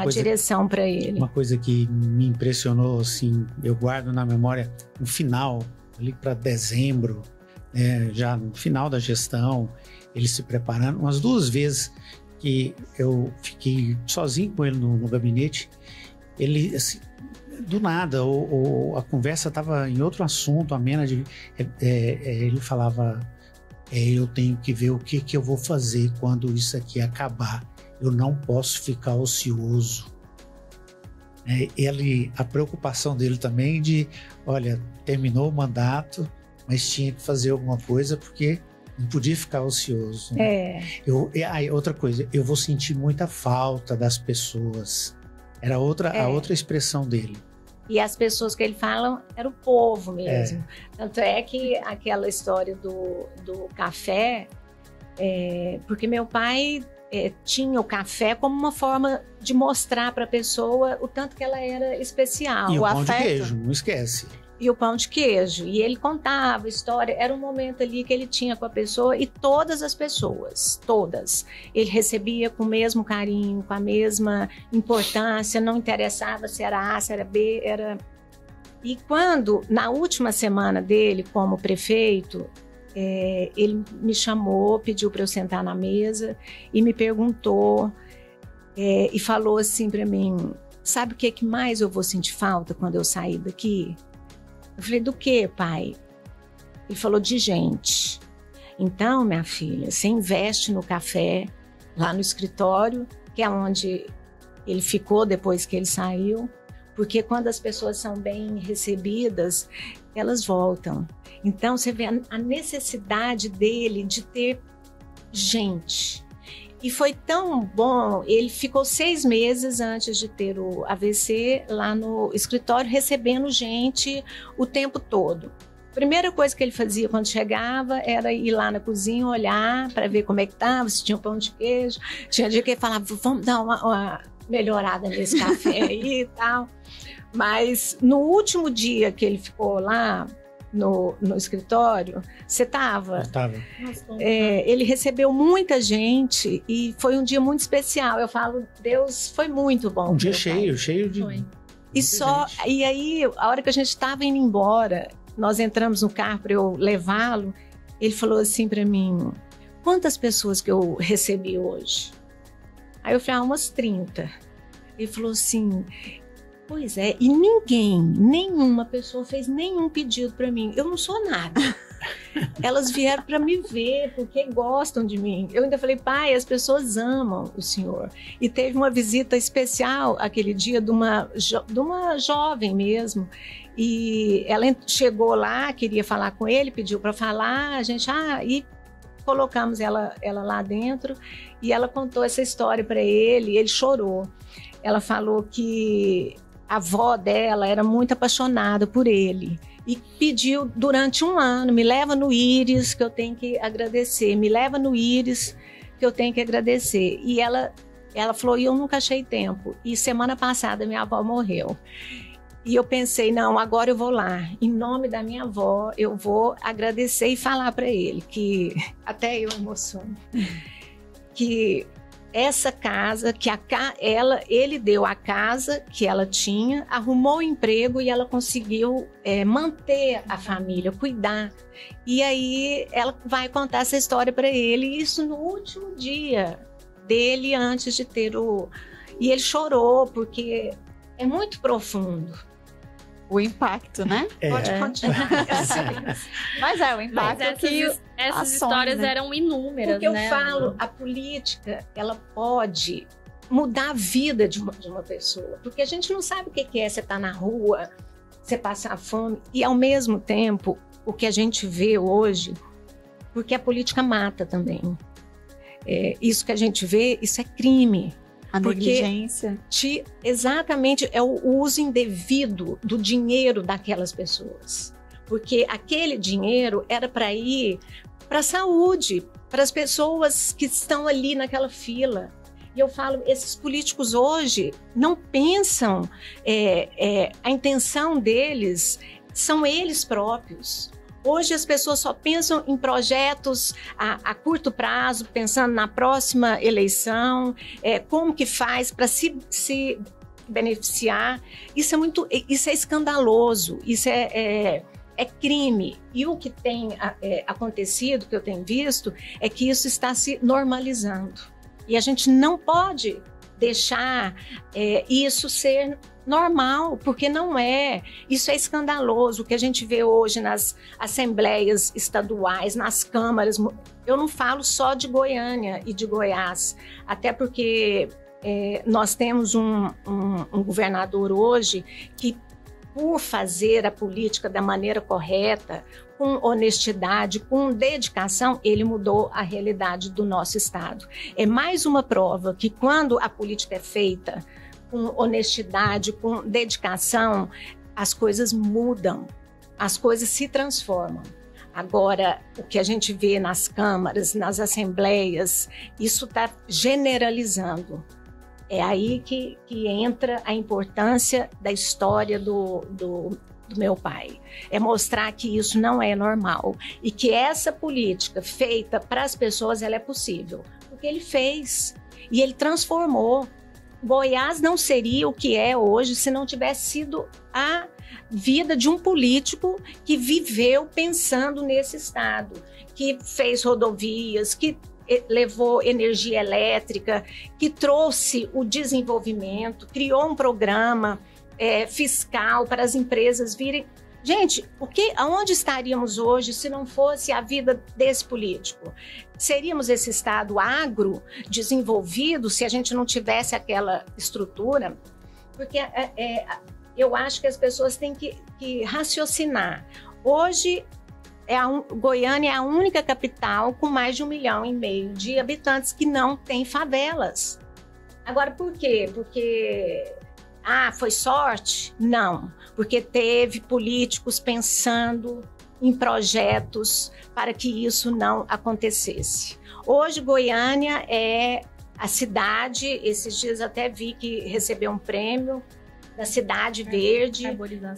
direção para ele. Uma coisa que me impressionou, assim, eu guardo na memória, no final, ali para dezembro, já no final da gestão, ele se preparando, umas 2 vezes que eu fiquei sozinho com ele no gabinete, ele, assim, do nada, a conversa estava em outro assunto, amena, ele falava, eu tenho que ver o que eu vou fazer quando isso aqui acabar, eu não posso ficar ocioso. A preocupação dele também olha, terminou o mandato, mas tinha que fazer alguma coisa, porque não podia ficar ocioso. Né? Outra coisa, eu vou sentir muita falta das pessoas. Era a outra expressão dele. E as pessoas que ele fala era o povo mesmo. Tanto é que aquela história do café, porque meu pai tinha o café como uma forma de mostrar para a pessoa o tanto que ela era especial. E o pão de queijo, não esquece. E o pão de queijo. E ele contava história. Era um momento ali que ele tinha com a pessoa e todas as pessoas, todas. Ele recebia com o mesmo carinho, com a mesma importância, não interessava se era A, se era B, E quando, na última semana dele como prefeito, ele me chamou, pediu para eu sentar na mesa e me perguntou e falou assim para mim, sabe o que mais eu vou sentir falta quando eu sair daqui? Eu falei, do que, pai? Ele falou, de gente. Então, minha filha, você investe no café, lá no escritório, que é onde ele ficou depois que ele saiu, porque quando as pessoas são bem recebidas, elas voltam. Então, você vê a necessidade dele de ter gente. E foi tão bom, ele ficou 6 meses antes de ter o AVC lá no escritório, recebendo gente o tempo todo. A primeira coisa que ele fazia quando chegava era ir lá na cozinha, olhar para ver como é que estava, se tinha pão de queijo. Tinha dia que ele falava, vamos dar uma melhorada nesse café aí e tal. Mas no último dia que ele ficou lá, no escritório, você estava? Estava. Ele recebeu muita gente e foi um dia muito especial. Eu falo, Deus foi muito bom. Um dia cheio de... E aí, a hora que a gente estava indo embora, nós entramos no carro para eu levá-lo, ele falou assim para mim, quantas pessoas que eu recebi hoje? Aí eu falei, umas 30. Ele falou assim... Pois é, e nenhuma pessoa fez nenhum pedido para mim. Eu não sou nada. Elas vieram para me ver, porque gostam de mim. Eu ainda falei, pai, as pessoas amam o senhor. E teve uma visita especial aquele dia de uma jovem mesmo. E ela chegou lá, queria falar com ele, pediu para falar, a gente, e colocamos ela lá dentro. E ela contou essa história para ele, ele chorou. Ela falou que a avó dela era muito apaixonada por ele e pediu durante 1 ano, me leva no Iris que eu tenho que agradecer, me leva no Iris que eu tenho que agradecer. E ela falou, e eu nunca achei tempo. E semana passada minha avó morreu. E eu pensei, não, agora eu vou lá, em nome da minha avó, eu vou agradecer e falar para ele, que até eu emociono, que essa casa, que ele deu a casa que ela tinha, arrumou o emprego e ela conseguiu manter a família, cuidar. E aí ela vai contar essa história para ele, isso no último dia dele, antes de ter E ele chorou, porque é muito profundo. o impacto, né? Pode continuar. Mas o impacto essas ações, histórias né? eram inúmeras, Porque eu né? falo, a política, ela pode mudar a vida de uma pessoa. Porque a gente não sabe o que é você estar na rua, você passar fome. E, ao mesmo tempo, o que a gente vê hoje, porque a política mata também. Isso que a gente vê, isso é crime. A negligência. Exatamente, é o uso indevido do dinheiro daquelas pessoas. Porque aquele dinheiro era para ir para a saúde, para as pessoas que estão ali naquela fila. E eu falo, esses políticos hoje não pensam, a intenção deles são eles próprios. Hoje as pessoas só pensam em projetos a curto prazo, pensando na próxima eleição, como que faz para se beneficiar. Isso é escandaloso, isso é crime. E o que tem acontecido, que eu tenho visto, é que isso está se normalizando. E a gente não pode deixar isso ser normal, porque não é. Isso é escandaloso. O que a gente vê hoje nas assembleias estaduais, nas câmaras. Eu não falo só de Goiânia e de Goiás, até porque nós temos um governador hoje que, por fazer a política da maneira correta, com honestidade, com dedicação, ele mudou a realidade do nosso estado. É mais uma prova que, quando a política é feita com honestidade, com dedicação, as coisas mudam, as coisas se transformam. Agora, o que a gente vê nas câmaras, nas assembleias, isso está generalizando. É aí que entra a importância da história do meu pai. É mostrar que isso não é normal e que essa política feita para as pessoas, ela é possível. Porque ele fez e ele transformou. Goiás não seria o que é hoje se não tivesse sido a vida de um político que viveu pensando nesse estado, que fez rodovias, que levou energia elétrica, que trouxe o desenvolvimento, criou um programa fiscal para as empresas virem. Gente, aonde estaríamos hoje se não fosse a vida desse político? Seríamos esse estado agro, desenvolvido, se a gente não tivesse aquela estrutura? Porque eu acho que as pessoas têm que raciocinar. Hoje, Goiânia é a única capital com mais de 1,5 milhão de habitantes que não tem favelas. Agora, por quê? Porque foi sorte? Não, porque teve políticos pensando em projetos para que isso não acontecesse. Hoje, Goiânia é a cidade, esses dias até vi que recebeu um prêmio da Cidade Verde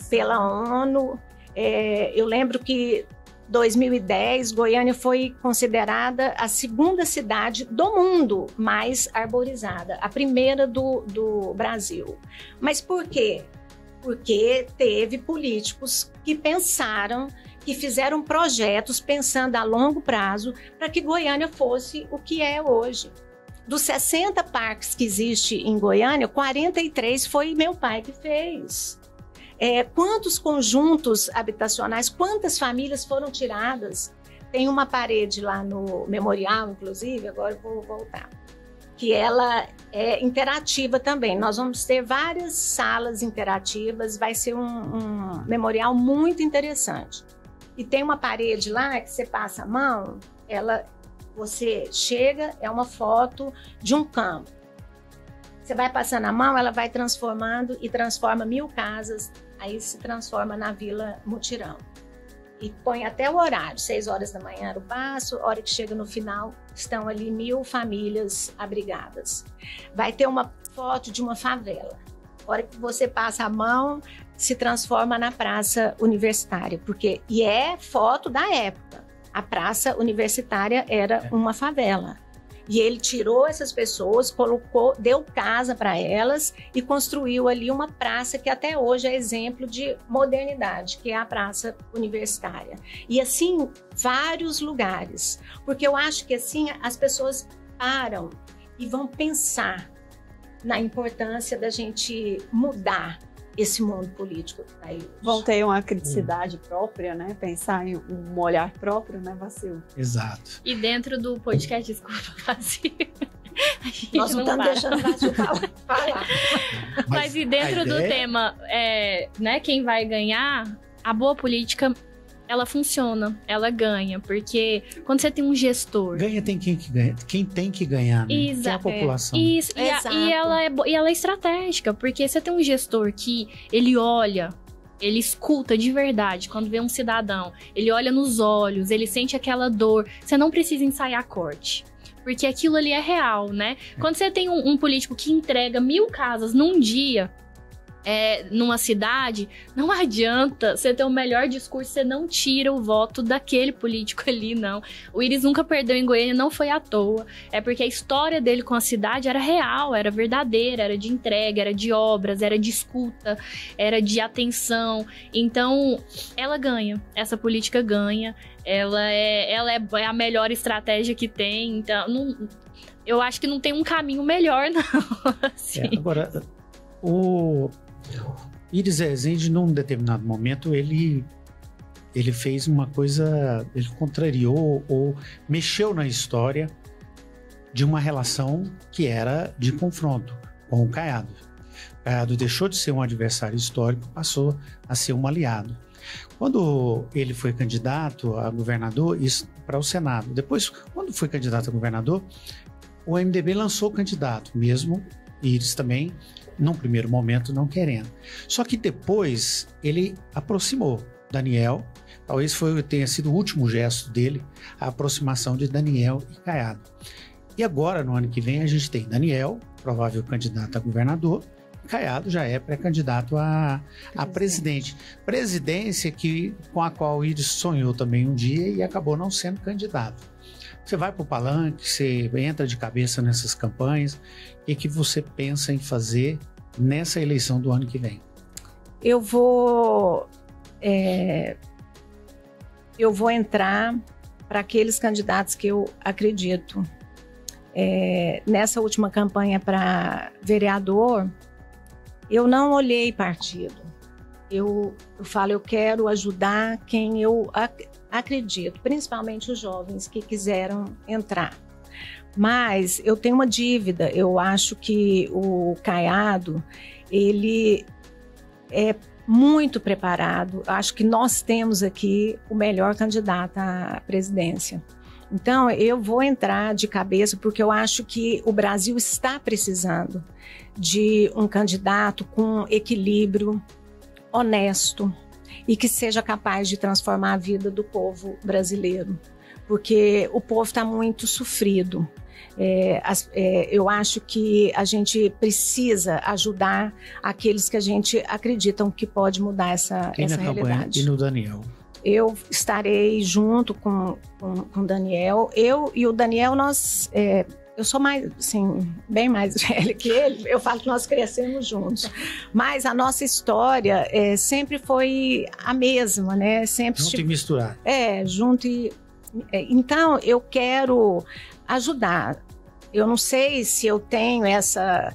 pela ONU. Eu lembro que em 2010, Goiânia foi considerada a segunda cidade do mundo mais arborizada, a primeira do Brasil. Mas por quê? Porque teve políticos que pensaram, que fizeram projetos pensando a longo prazo para que Goiânia fosse o que é hoje. Dos 60 parques que existem em Goiânia, 43 foi meu pai que fez. Quantos conjuntos habitacionais, quantas famílias foram tiradas? Tem uma parede lá no memorial, inclusive, agora eu vou voltar, que ela é interativa também. Nós vamos ter várias salas interativas, vai ser um memorial muito interessante. E tem uma parede lá que você passa a mão, você chega, é uma foto de um campo. Você vai passando a mão, ela vai transformando e transforma 1000 casas, aí se transforma na Vila Mutirão. E põe até o horário, 6 horas da manhã era o passo, hora que chega no final, estão ali 1000 famílias abrigadas. Vai ter uma foto de uma favela. A hora que você passa a mão, se transforma na Praça Universitária, e é foto da época. A Praça Universitária era uma favela. E ele tirou essas pessoas, deu casa para elas e construiu ali uma praça que até hoje é exemplo de modernidade, que é a Praça Universitária. E assim, vários lugares. Porque eu acho que assim as pessoas param e vão pensar na importância da gente mudar. esse mundo político que está aí hoje. Vão ter uma criticidade própria, né? Pensar em um olhar próprio, né, Vacil? Exato. E dentro do podcast, desculpa, Vacil. Nós não estamos deixando o Vacil falar. Mas e dentro do tema, né, quem vai ganhar, a boa política, ela funciona, ela ganha, porque quando você tem um gestor... Ganha tem quem que ganha, quem tem que ganhar, né? Exato. Que é a população. Isso, e ela é estratégica, porque você tem um gestor que ele olha, ele escuta de verdade quando vê um cidadão, ele olha nos olhos, ele sente aquela dor, você não precisa ensaiar corte. Porque aquilo ali é real, né? Quando você tem um político que entrega 1000 casas num dia... numa cidade, não adianta você ter o melhor discurso, você não tira o voto daquele político ali, não. O Íris nunca perdeu em Goiânia, não foi à toa. É porque a história dele com a cidade era real, era verdadeira, era de entrega, era de obras, era de escuta, era de atenção. Então, ela ganha, essa política ganha, ela é a melhor estratégia que tem, então, eu acho que não tem um caminho melhor, não. Assim. Agora, o Íris Rezende, num determinado momento, ele fez uma coisa, ele contrariou ou mexeu na história de uma relação que era de confronto com o Caiado. O Caiado deixou de ser um adversário histórico, passou a ser um aliado. Quando ele foi candidato a governador, isso para o Senado. Depois, quando foi candidato a governador, o MDB lançou o candidato, mesmo Íris também, num primeiro momento, não querendo. Só que depois ele aproximou Daniel, talvez tenha sido o último gesto dele, a aproximação de Daniel e Caiado. E agora, no ano que vem, a gente tem Daniel, provável candidato a governador, Caiado já é pré-candidato a presidente. Presidência com a qual Íris sonhou também um dia e acabou não sendo candidato. Você vai para o palanque, você entra de cabeça nessas campanhas. O que você pensa em fazer nessa eleição do ano que vem? Eu vou entrar para aqueles candidatos que eu acredito. Nessa última campanha para vereador, eu não olhei partido. Eu falo, eu quero ajudar quem eu acredito, principalmente os jovens que quiseram entrar. Mas eu tenho uma dívida, eu acho que o Caiado, ele é muito preparado, acho que nós temos aqui o melhor candidato à presidência. Então, eu vou entrar de cabeça porque eu acho que o Brasil está precisando de um candidato com equilíbrio, honesto e que seja capaz de transformar a vida do povo brasileiro, porque o povo está muito sofrido. Eu acho que a gente precisa ajudar aqueles que a gente acredita que pode mudar essa realidade. E no Daniel? Eu estarei junto com o Daniel. Eu e o Daniel, eu sou mais, assim, bem mais velha que ele. Eu falo que nós crescemos juntos. Mas a nossa história sempre foi a mesma, né? Sempre junto e misturar. Junto e... Então, eu quero ajudar. Eu não sei se eu tenho essa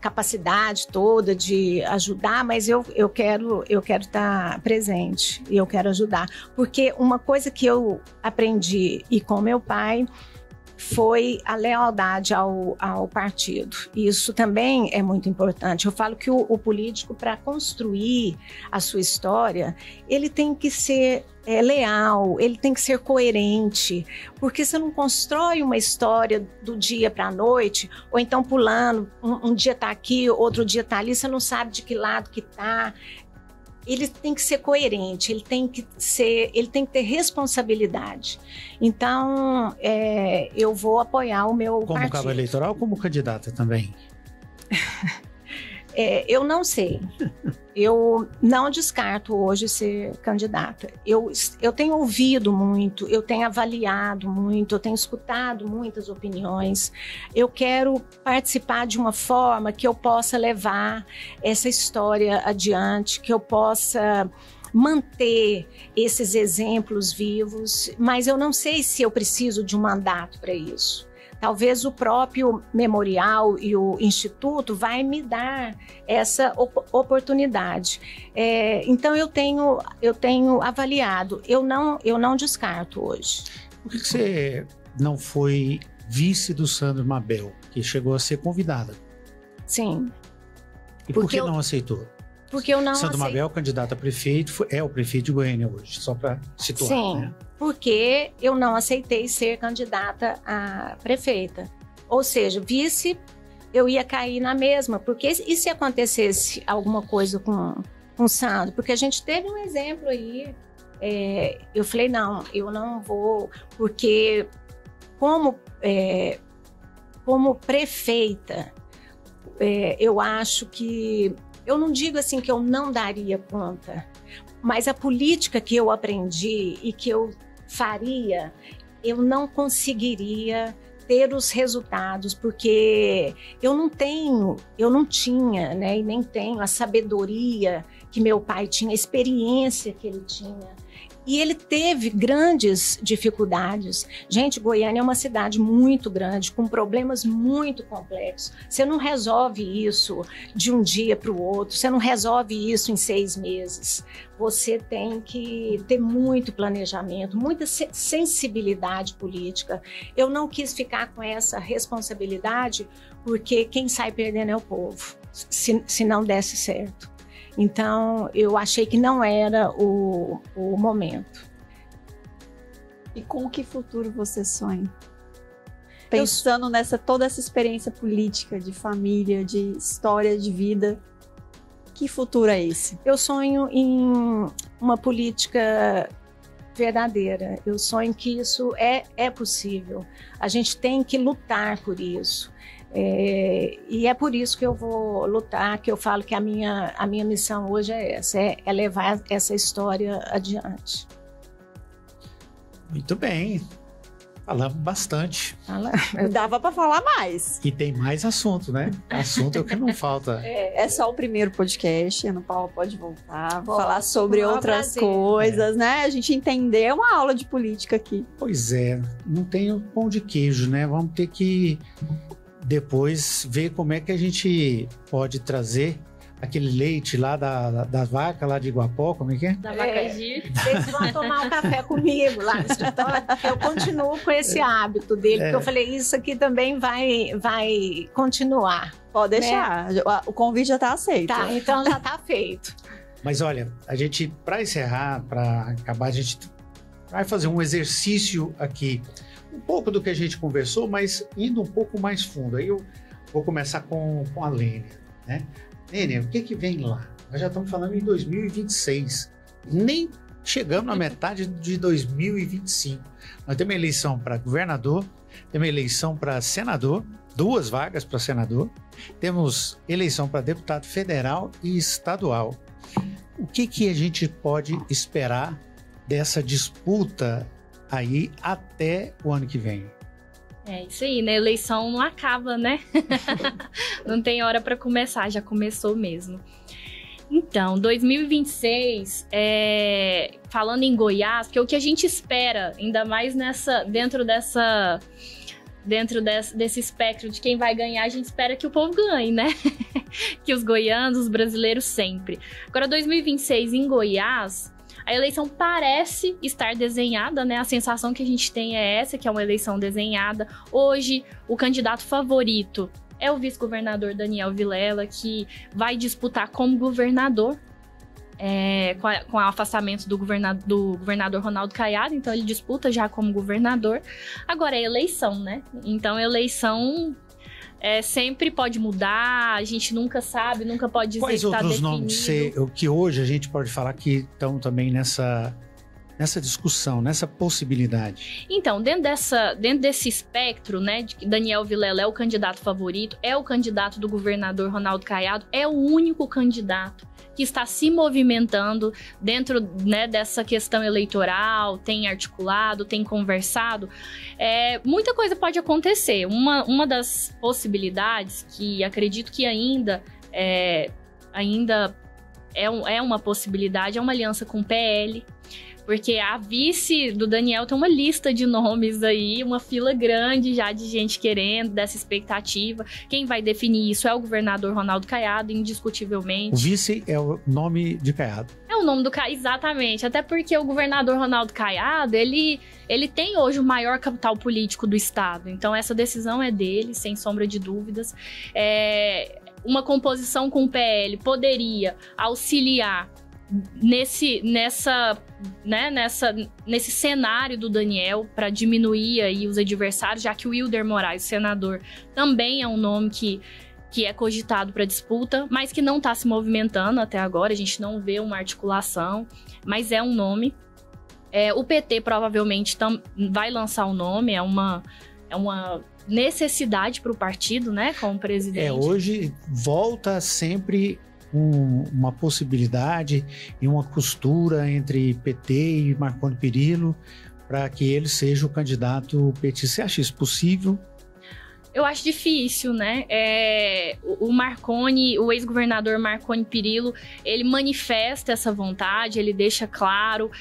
capacidade toda de ajudar, mas eu quero estar presente e eu quero ajudar. Porque uma coisa que eu aprendi e com meu pai foi a lealdade ao partido. Isso também é muito importante. Eu falo que o político, para construir a sua história, ele tem que ser leal, ele tem que ser coerente, porque você não constrói uma história do dia para a noite, ou então pulando, um dia está aqui, outro dia está ali, você não sabe de que lado que está. Ele tem que ser coerente, ele tem que ter responsabilidade. Então, eu vou apoiar o meu partido. Como cabo eleitoral ou como candidata também? Eu não sei. Eu não descarto hoje ser candidata. Eu tenho ouvido muito, eu tenho avaliado muito, eu tenho escutado muitas opiniões. Eu quero participar de uma forma que eu possa levar essa história adiante, que eu possa manter esses exemplos vivos, mas eu não sei se eu preciso de um mandato para isso. talvez o próprio memorial e o instituto vai me dar essa oportunidade. Então eu tenho avaliado, eu não descarto hoje. Por que você não foi vice do Sandro Mabel, que chegou a ser convidada? Sim. E por que não aceitou? Porque eu não Sandro Mabel, candidato a prefeito, é o prefeito de Goiânia hoje, só para situar. Sim, né? Porque eu não aceitei ser candidata a prefeita. Ou seja, vice, eu ia cair na mesma. Porque e se acontecesse alguma coisa com o Sandro? Porque a gente teve um exemplo aí. Eu falei, não, eu não vou, porque como prefeita, eu acho que, eu não digo assim que eu não daria conta, mas a política que eu aprendi e que eu faria, eu não conseguiria ter os resultados, porque eu não tinha, né, e nem tenho a sabedoria que meu pai tinha, a experiência que ele tinha. E ele teve grandes dificuldades. Gente, Goiânia é uma cidade muito grande, com problemas muito complexos. Você não resolve isso de um dia para o outro, você não resolve isso em 6 meses. Você tem que ter muito planejamento, muita sensibilidade política. Eu não quis ficar com essa responsabilidade, porque quem sai perdendo é o povo, se não desse certo. Então, eu achei que não era o momento. E com que futuro você sonha? Pensando nessa toda essa experiência política, de família, de história de vida, que futuro é esse? Eu sonho em uma política verdadeira. Eu sonho que isso é possível. A gente tem que lutar por isso. E é por isso que eu vou lutar, que eu falo que a minha missão hoje é essa, é levar essa história adiante. Muito bem, falamos bastante. Dava para falar mais. E tem mais assunto, né? Assunto é o que não falta. É só o primeiro podcast, Ana Paula pode voltar, falar sobre outras coisas, né? A gente entender uma aula de política aqui. Pois é, não tem o pão de queijo, né? Vamos ter que depois ver como é que a gente pode trazer aquele leite lá da vaca lá de Iguapó, como é que é? Da vaca Gir. Vocês vão tomar um café comigo lá no escritório. Eu continuo com esse hábito dele, porque eu falei, isso aqui também vai continuar. Pode deixar, né? O convite já está aceito. Tá, então já está feito. Mas olha, a gente, para encerrar, para acabar, a gente vai fazer um exercício aqui, um pouco do que a gente conversou, mas indo um pouco mais fundo. Aí eu vou começar com a Lênia, né? Lênia, o que vem lá? Nós já estamos falando em 2026. Nem chegamos na metade de 2025. Nós temos eleição para governador, temos eleição para senador, 2 vagas para senador, temos eleição para deputado federal e estadual. O que a gente pode esperar dessa disputa aí até o ano que vem? É isso aí, né? Eleição não acaba, né? Não tem hora para começar, já começou mesmo. Então, 2026, falando em Goiás, porque o que a gente espera, ainda mais dentro desse espectro de quem vai ganhar, a gente espera que o povo ganhe, né? Que os goianos, os brasileiros sempre. Agora, 2026 em Goiás, a eleição parece estar desenhada, né? A sensação que a gente tem é essa, que é uma eleição desenhada. Hoje, o candidato favorito é o vice-governador Daniel Vilela, que vai disputar como governador, com o afastamento do governador Ronaldo Caiado. Então, ele disputa já como governador. Agora, é eleição, né? Então, eleição sempre pode mudar, a gente nunca sabe, nunca pode dizer Quais que está outros definido. nomes que hoje a gente pode falar que estão também nessa discussão, nessa possibilidade? Então, dentro desse espectro, né, de que Daniel Vilela é o candidato favorito, é o candidato do governador Ronaldo Caiado, é o único candidato que está se movimentando dentro, né, dessa questão eleitoral, tem articulado, tem conversado. Muita coisa pode acontecer. Uma das possibilidades que acredito que ainda é uma possibilidade, é uma aliança com o PL. Porque a vice do Daniel tem uma lista de nomes aí, uma fila grande já de gente querendo, dessa expectativa. Quem vai definir isso é o governador Ronaldo Caiado, indiscutivelmente. O vice é o nome de Caiado. É o nome do Caiado, exatamente. Até porque o governador Ronaldo Caiado, ele tem hoje o maior capital político do estado. Então essa decisão é dele, sem sombra de dúvidas. Uma composição com o PL poderia auxiliar nesse cenário do Daniel para diminuir aí os adversários, já que o Wilder Moraes, senador, também é um nome que é cogitado para disputa, mas que não está se movimentando até agora. A gente não vê uma articulação, mas é um nome. O PT provavelmente vai lançar o nome, é uma necessidade para o partido, né, como presidente. Hoje volta sempre uma possibilidade e uma costura entre PT e Marconi Perillo para que ele seja o candidato petista. Você acha isso possível? Eu acho difícil, né? O Marconi, o ex-governador Marconi Perillo, ele manifesta essa vontade, ele deixa claro,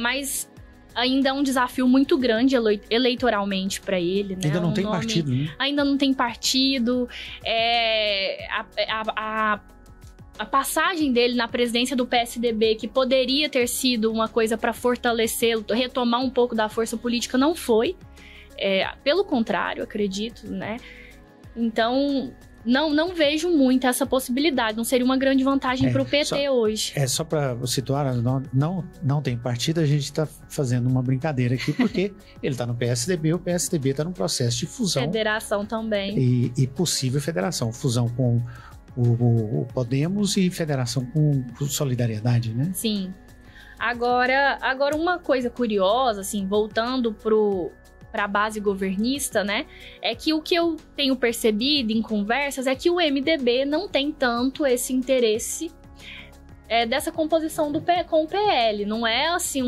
mas ainda é um desafio muito grande eleitoralmente para ele, né? Ainda não tem partido, né? Ainda não tem partido. A passagem dele na presidência do PSDB, que poderia ter sido uma coisa para fortalecê-lo, retomar um pouco da força política, não foi. Pelo contrário, acredito, né? Então, não vejo muito essa possibilidade. Não seria uma grande vantagem para o PT hoje. Só para situar, não tem partido, a gente está fazendo uma brincadeira aqui, porque ele está no PSDB, o PSDB está num processo de fusão. Federação também. E possível federação. Fusão com o Podemos e federação com Solidariedade, né? Sim. Agora uma coisa curiosa, assim, voltando para a base governista, né? É que o que eu tenho percebido em conversas é que o MDB não tem tanto esse interesse dessa composição com o PL. Não é, assim,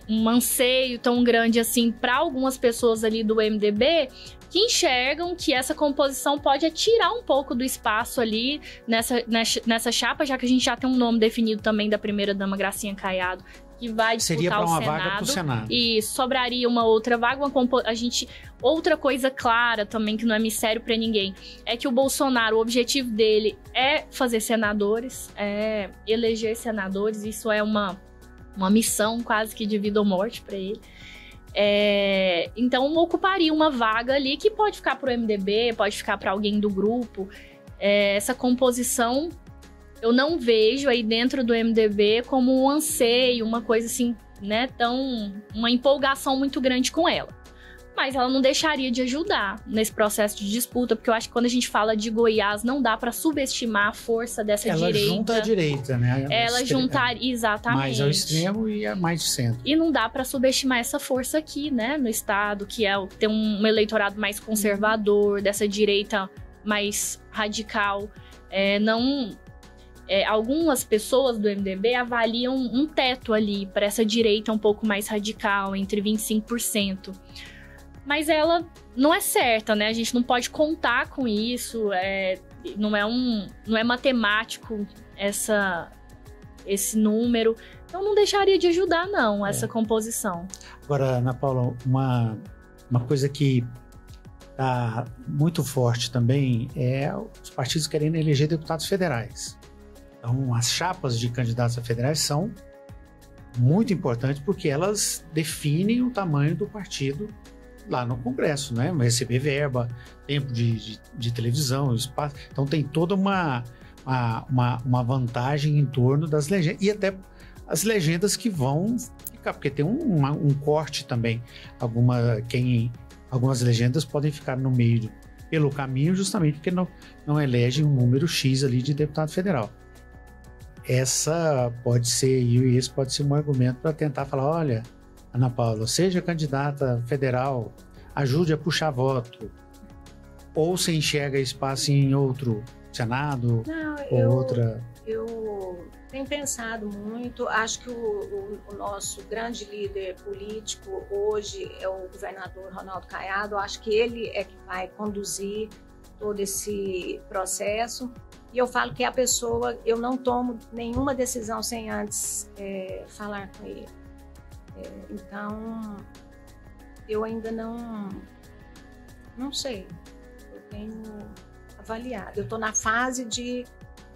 um anseio tão grande, assim, para algumas pessoas ali do MDB que enxergam que essa composição pode tirar um pouco do espaço ali nessa chapa, já que a gente já tem um nome definido também da primeira-dama Gracinha Caiado, que vai disputar seria para uma Senado, vaga para o Senado. E sobraria uma outra vaga, outra coisa clara também, que não é mistério para ninguém, é que o Bolsonaro, o objetivo dele é fazer senadores, é eleger senadores, isso é uma missão quase que de vida ou morte para ele. Então ocuparia uma vaga ali que pode ficar para o MDB, pode ficar para alguém do grupo. Essa composição eu não vejo aí dentro do MDB como um anseio, uma coisa assim, né, uma empolgação muito grande com ela. Mas ela não deixaria de ajudar nesse processo de disputa, porque eu acho que quando a gente fala de Goiás, não dá para subestimar a força dessa direita. Ela junta a direita, né? Ela juntar, exatamente. Mais ao extremo e mais de centro. E não dá para subestimar essa força aqui, né, no estado, que tem um eleitorado mais conservador, dessa direita mais radical. Algumas pessoas do MDB avaliam um teto ali para essa direita um pouco mais radical, entre 25%. Mas ela não é certa, né? A gente não pode contar com isso, não é matemático esse número. Então não deixaria de ajudar, não, essa composição. Agora, Ana Paula, uma coisa que está muito forte também é os partidos querendo eleger deputados federais. Então, as chapas de candidatos a federais são muito importantes porque elas definem o tamanho do partido lá no Congresso, né? Receber verba, tempo de televisão, espaço. Então, tem toda uma vantagem em torno das legendas. E até as legendas que vão ficar, porque tem um corte também. Algumas legendas podem ficar no meio pelo caminho, justamente porque não elegem um número X ali de deputado federal. Esse pode ser um argumento para tentar falar, olha, Ana Paula, seja candidata federal, ajude a puxar voto, ou se enxerga espaço em outro Senado, outra... Eu tenho pensado muito, acho que o nosso grande líder político hoje é o governador Ronaldo Caiado, acho que ele é que vai conduzir todo esse processo. E eu falo que a pessoa, eu não tomo nenhuma decisão sem antes falar com ele. Então, eu ainda não sei. Eu tenho avaliado. Eu estou na fase de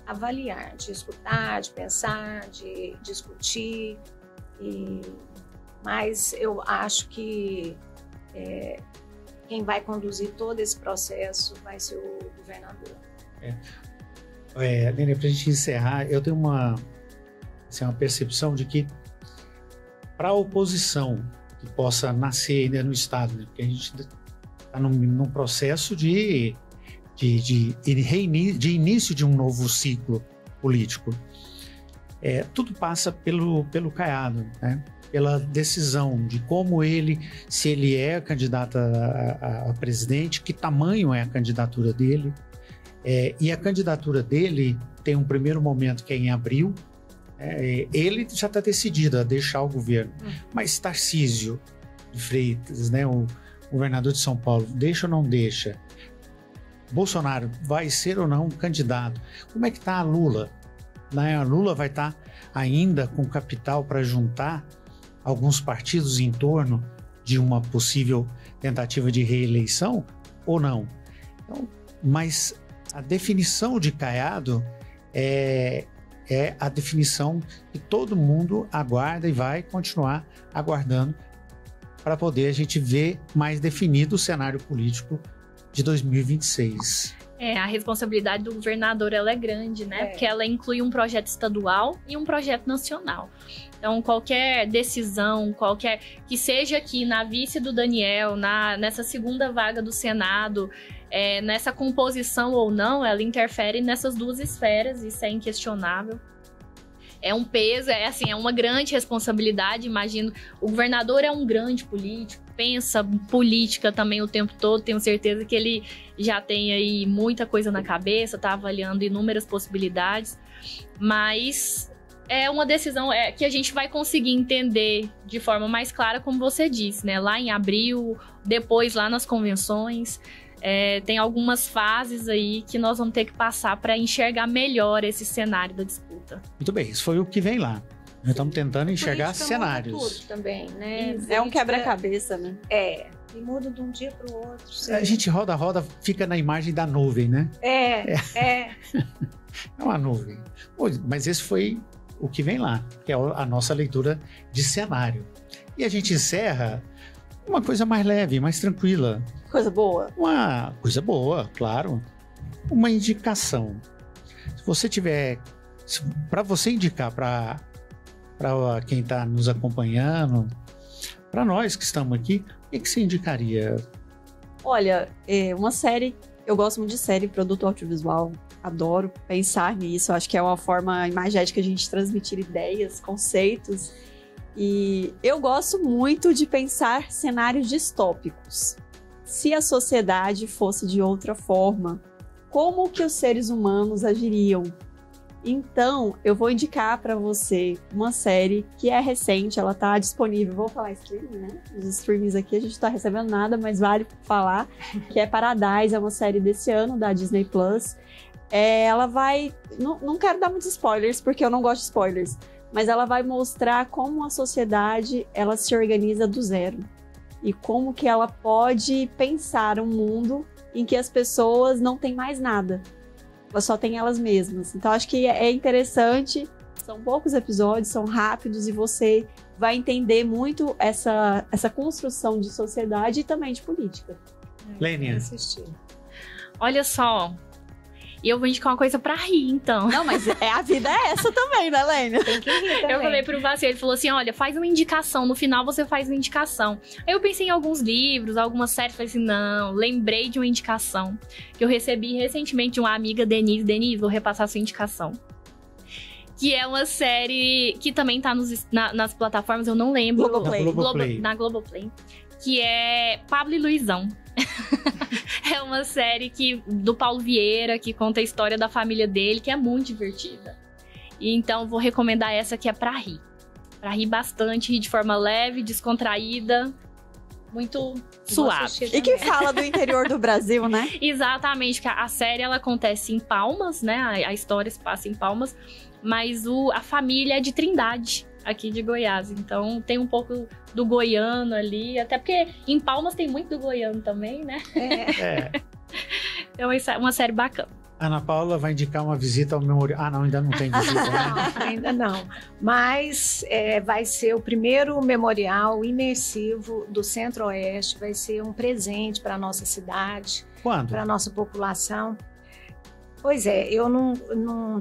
avaliar, de escutar, de pensar, de discutir. Mas eu acho que quem vai conduzir todo esse processo vai ser o governador. Lênia, para a gente encerrar, eu tenho uma percepção de que para a oposição que possa nascer ainda no Estado, né? Porque a gente está num processo de início de um novo ciclo político. Tudo passa pelo Caiado, né? Pela decisão de como se ele é candidato a presidente, que tamanho é a candidatura dele. E a candidatura dele tem um primeiro momento que é em abril. Ele já está decidido a deixar o governo. Mas Tarcísio de Freitas, né, o governador de São Paulo, deixa ou não deixa? Bolsonaro vai ser ou não candidato? Como é que está a Lula? A Lula vai estar ainda com capital para juntar alguns partidos em torno de uma possível tentativa de reeleição ou não? Então, mas a definição de Caiado é a definição que todo mundo aguarda e vai continuar aguardando para poder a gente ver mais definido o cenário político de 2026. A responsabilidade do governador ela é grande, né? Porque ela inclui um projeto estadual e um projeto nacional. Então, qualquer decisão, que seja aqui na vice do Daniel, nessa segunda vaga do Senado, nessa composição ou não, ela interfere nessas duas esferas, isso é inquestionável. É um peso, é uma grande responsabilidade, imagino. O governador é um grande político, pensa política também o tempo todo, tenho certeza que ele já tem aí muita coisa na cabeça, está avaliando inúmeras possibilidades, mas é uma decisão que a gente vai conseguir entender de forma mais clara, como você disse, né? Lá em abril, depois lá nas convenções, tem algumas fases aí que nós vamos ter que passar para enxergar melhor esse cenário da disputa. Muito bem, isso foi o que vem lá. Nós estamos tentando enxergar cenários. Tudo também, né? É um quebra-cabeça, né? E muda de um dia para o outro. A gente roda, fica na imagem da nuvem, né? É uma nuvem. Mas esse foi o que vem lá, que é a nossa leitura de cenário. E a gente encerra uma coisa mais leve, mais tranquila. Coisa boa. Uma coisa boa, claro. Uma indicação. Se você tiver... Para você indicar para quem está nos acompanhando, para nós que estamos aqui, o que você indicaria? Olha, uma série... Eu gosto muito de série, produto audiovisual. Adoro pensar nisso. Acho que é uma forma imagética de a gente transmitir ideias, conceitos. E eu gosto muito de pensar cenários distópicos. Se a sociedade fosse de outra forma, como que os seres humanos agiriam? Então, eu vou indicar para você uma série que é recente, ela tá disponível, vou falar streaming, né? Os streamings aqui a gente tá recebendo nada, mas vale falar, que é Paradise, é uma série desse ano, da Disney+. Ela vai... Não quero dar muitos spoilers, porque eu não gosto de spoilers, mas ela vai mostrar como a sociedade, ela se organiza do zero. E como que ela pode pensar um mundo em que as pessoas não têm mais nada. Elas só têm elas mesmas. Então, acho que é interessante. São poucos episódios, são rápidos e você vai entender muito essa construção de sociedade e também de política. Lênia. Olha só, eu vou indicar uma coisa pra rir, então. Não, mas a vida é essa também, né, Lênia? Tem que rir também. Eu falei pro Vacil, ele falou assim, olha, faz uma indicação, no final você faz uma indicação. Aí eu pensei em alguns livros, algumas séries, falei assim, não, lembrei de uma indicação que eu recebi recentemente de uma amiga, Denise, vou repassar a sua indicação. Que é uma série que também tá nas plataformas, eu não lembro. Na Globoplay. Que é Pablo e Luizão. É uma série do Paulo Vieira, que conta a história da família dele, que é muito divertida. E então vou recomendar essa que é pra rir. Pra rir bastante, rir de forma leve, descontraída. muito suave. E que fala do interior do Brasil, né? Exatamente, que a série ela acontece em Palmas, né? A história se passa em Palmas, mas a família é de Trindade, aqui de Goiás. Então tem um pouco do goiano ali, até porque em Palmas tem muito do goiano também, né? Então é uma série bacana. Ana Paula vai indicar uma visita ao memorial. Ah, não, ainda não tem visita, né? Não, ainda não. Mas vai ser o primeiro memorial imersivo do Centro-Oeste. Vai ser um presente para a nossa cidade, Quando? para a nossa população. Pois é, eu não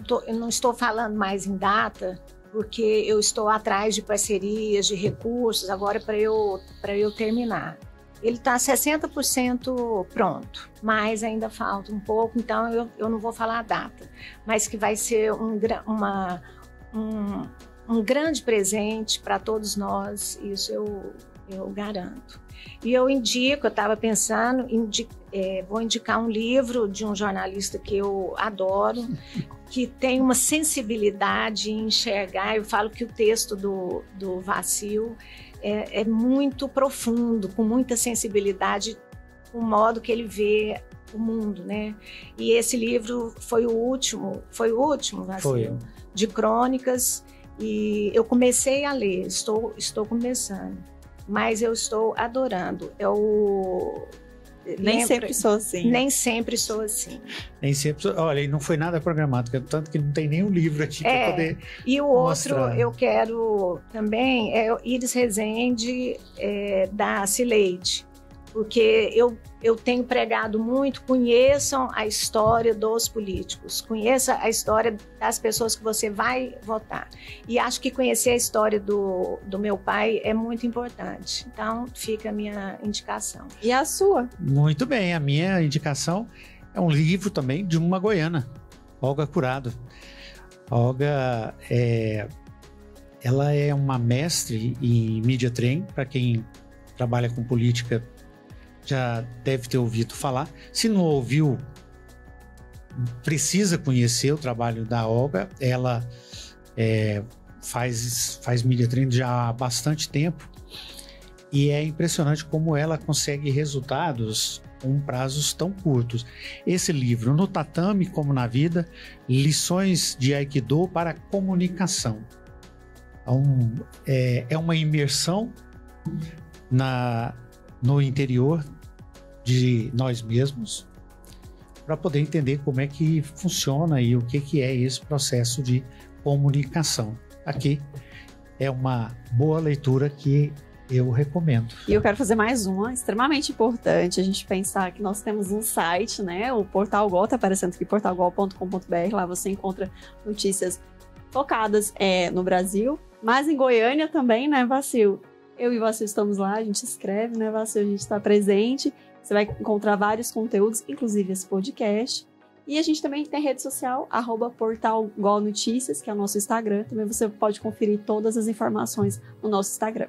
estou falando mais em data, porque eu estou atrás de parcerias, de recursos, agora para eu terminar. Ele está 60% pronto, mas ainda falta um pouco, então eu não vou falar a data, mas que vai ser um grande presente para todos nós, isso eu garanto. E eu estava pensando, vou indicar um livro de um jornalista que eu adoro, que tem uma sensibilidade em enxergar. Eu falo que o texto do Vacil é muito profundo, com muita sensibilidade, o modo que ele vê o mundo, né? E esse livro foi o último, Vacil, de crônicas, e eu comecei a ler, estou começando, mas eu estou adorando. Nem sempre sou assim. Nem sempre sou assim. Nem sempre. Olha, e não foi nada programado, tanto que não tem nenhum livro aqui para poder. E o mostrar. outro eu quero também é Iris Rezende, da Cileide, porque eu tenho pregado muito, conheçam a história dos políticos, conheça a história das pessoas que você vai votar. E acho que conhecer a história do meu pai é muito importante. Então, fica a minha indicação. E a sua? Muito bem, a minha indicação é um livro também de uma goiana, Olga Curado. Olga, ela é uma mestre em Media Training, para quem trabalha com política já deve ter ouvido falar. Se não ouviu, precisa conhecer o trabalho da Olga. Ela faz Media Training já há bastante tempo e é impressionante como ela consegue resultados com prazos tão curtos. Esse livro, No Tatame como na Vida, lições de Aikido para a comunicação. É uma imersão no interior de nós mesmos, para poder entender como é que funciona e o que é esse processo de comunicação. Aqui é uma boa leitura que eu recomendo. E eu quero fazer mais uma, extremamente importante, a gente pensar que nós temos um site, né? O Portal Gol, tá aparecendo aqui, portalgol.com.br, lá você encontra notícias focadas no Brasil, mas em Goiânia também, né, Vacil? Eu e o Vacil estamos lá, a gente escreve, né, Vacil? A gente está presente. Você vai encontrar vários conteúdos, inclusive esse podcast. E a gente também tem rede social, @portalgolnoticias, que é o nosso Instagram. Também você pode conferir todas as informações no nosso Instagram.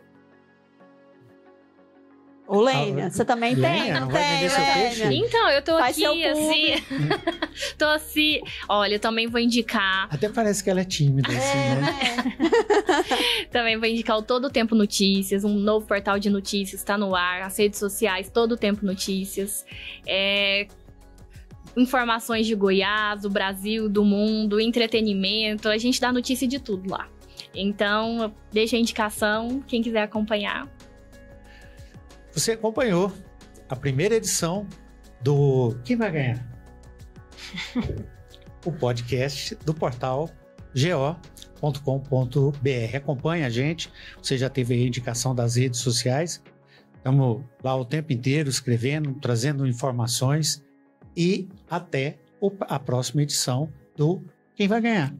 Ô, Lênia, você também tem? Não vai vender seu peixe? Então, eu tô Faz aqui, assim... tô assim... Olha, eu também vou indicar... Até parece que ela é tímida, assim, né? Também vou indicar o Todo Tempo Notícias, um novo portal de notícias, tá no ar, as redes sociais, Todo Tempo Notícias. Informações de Goiás, do Brasil, do mundo, entretenimento, a gente dá notícia de tudo lá. Então, deixa a indicação, quem quiser acompanhar. Você acompanhou a primeira edição do Quem Vai Ganhar? O podcast do portal go.com.br. Acompanhe a gente, você já teve a indicação das redes sociais. Estamos lá o tempo inteiro escrevendo, trazendo informações e até a próxima edição do Quem Vai Ganhar?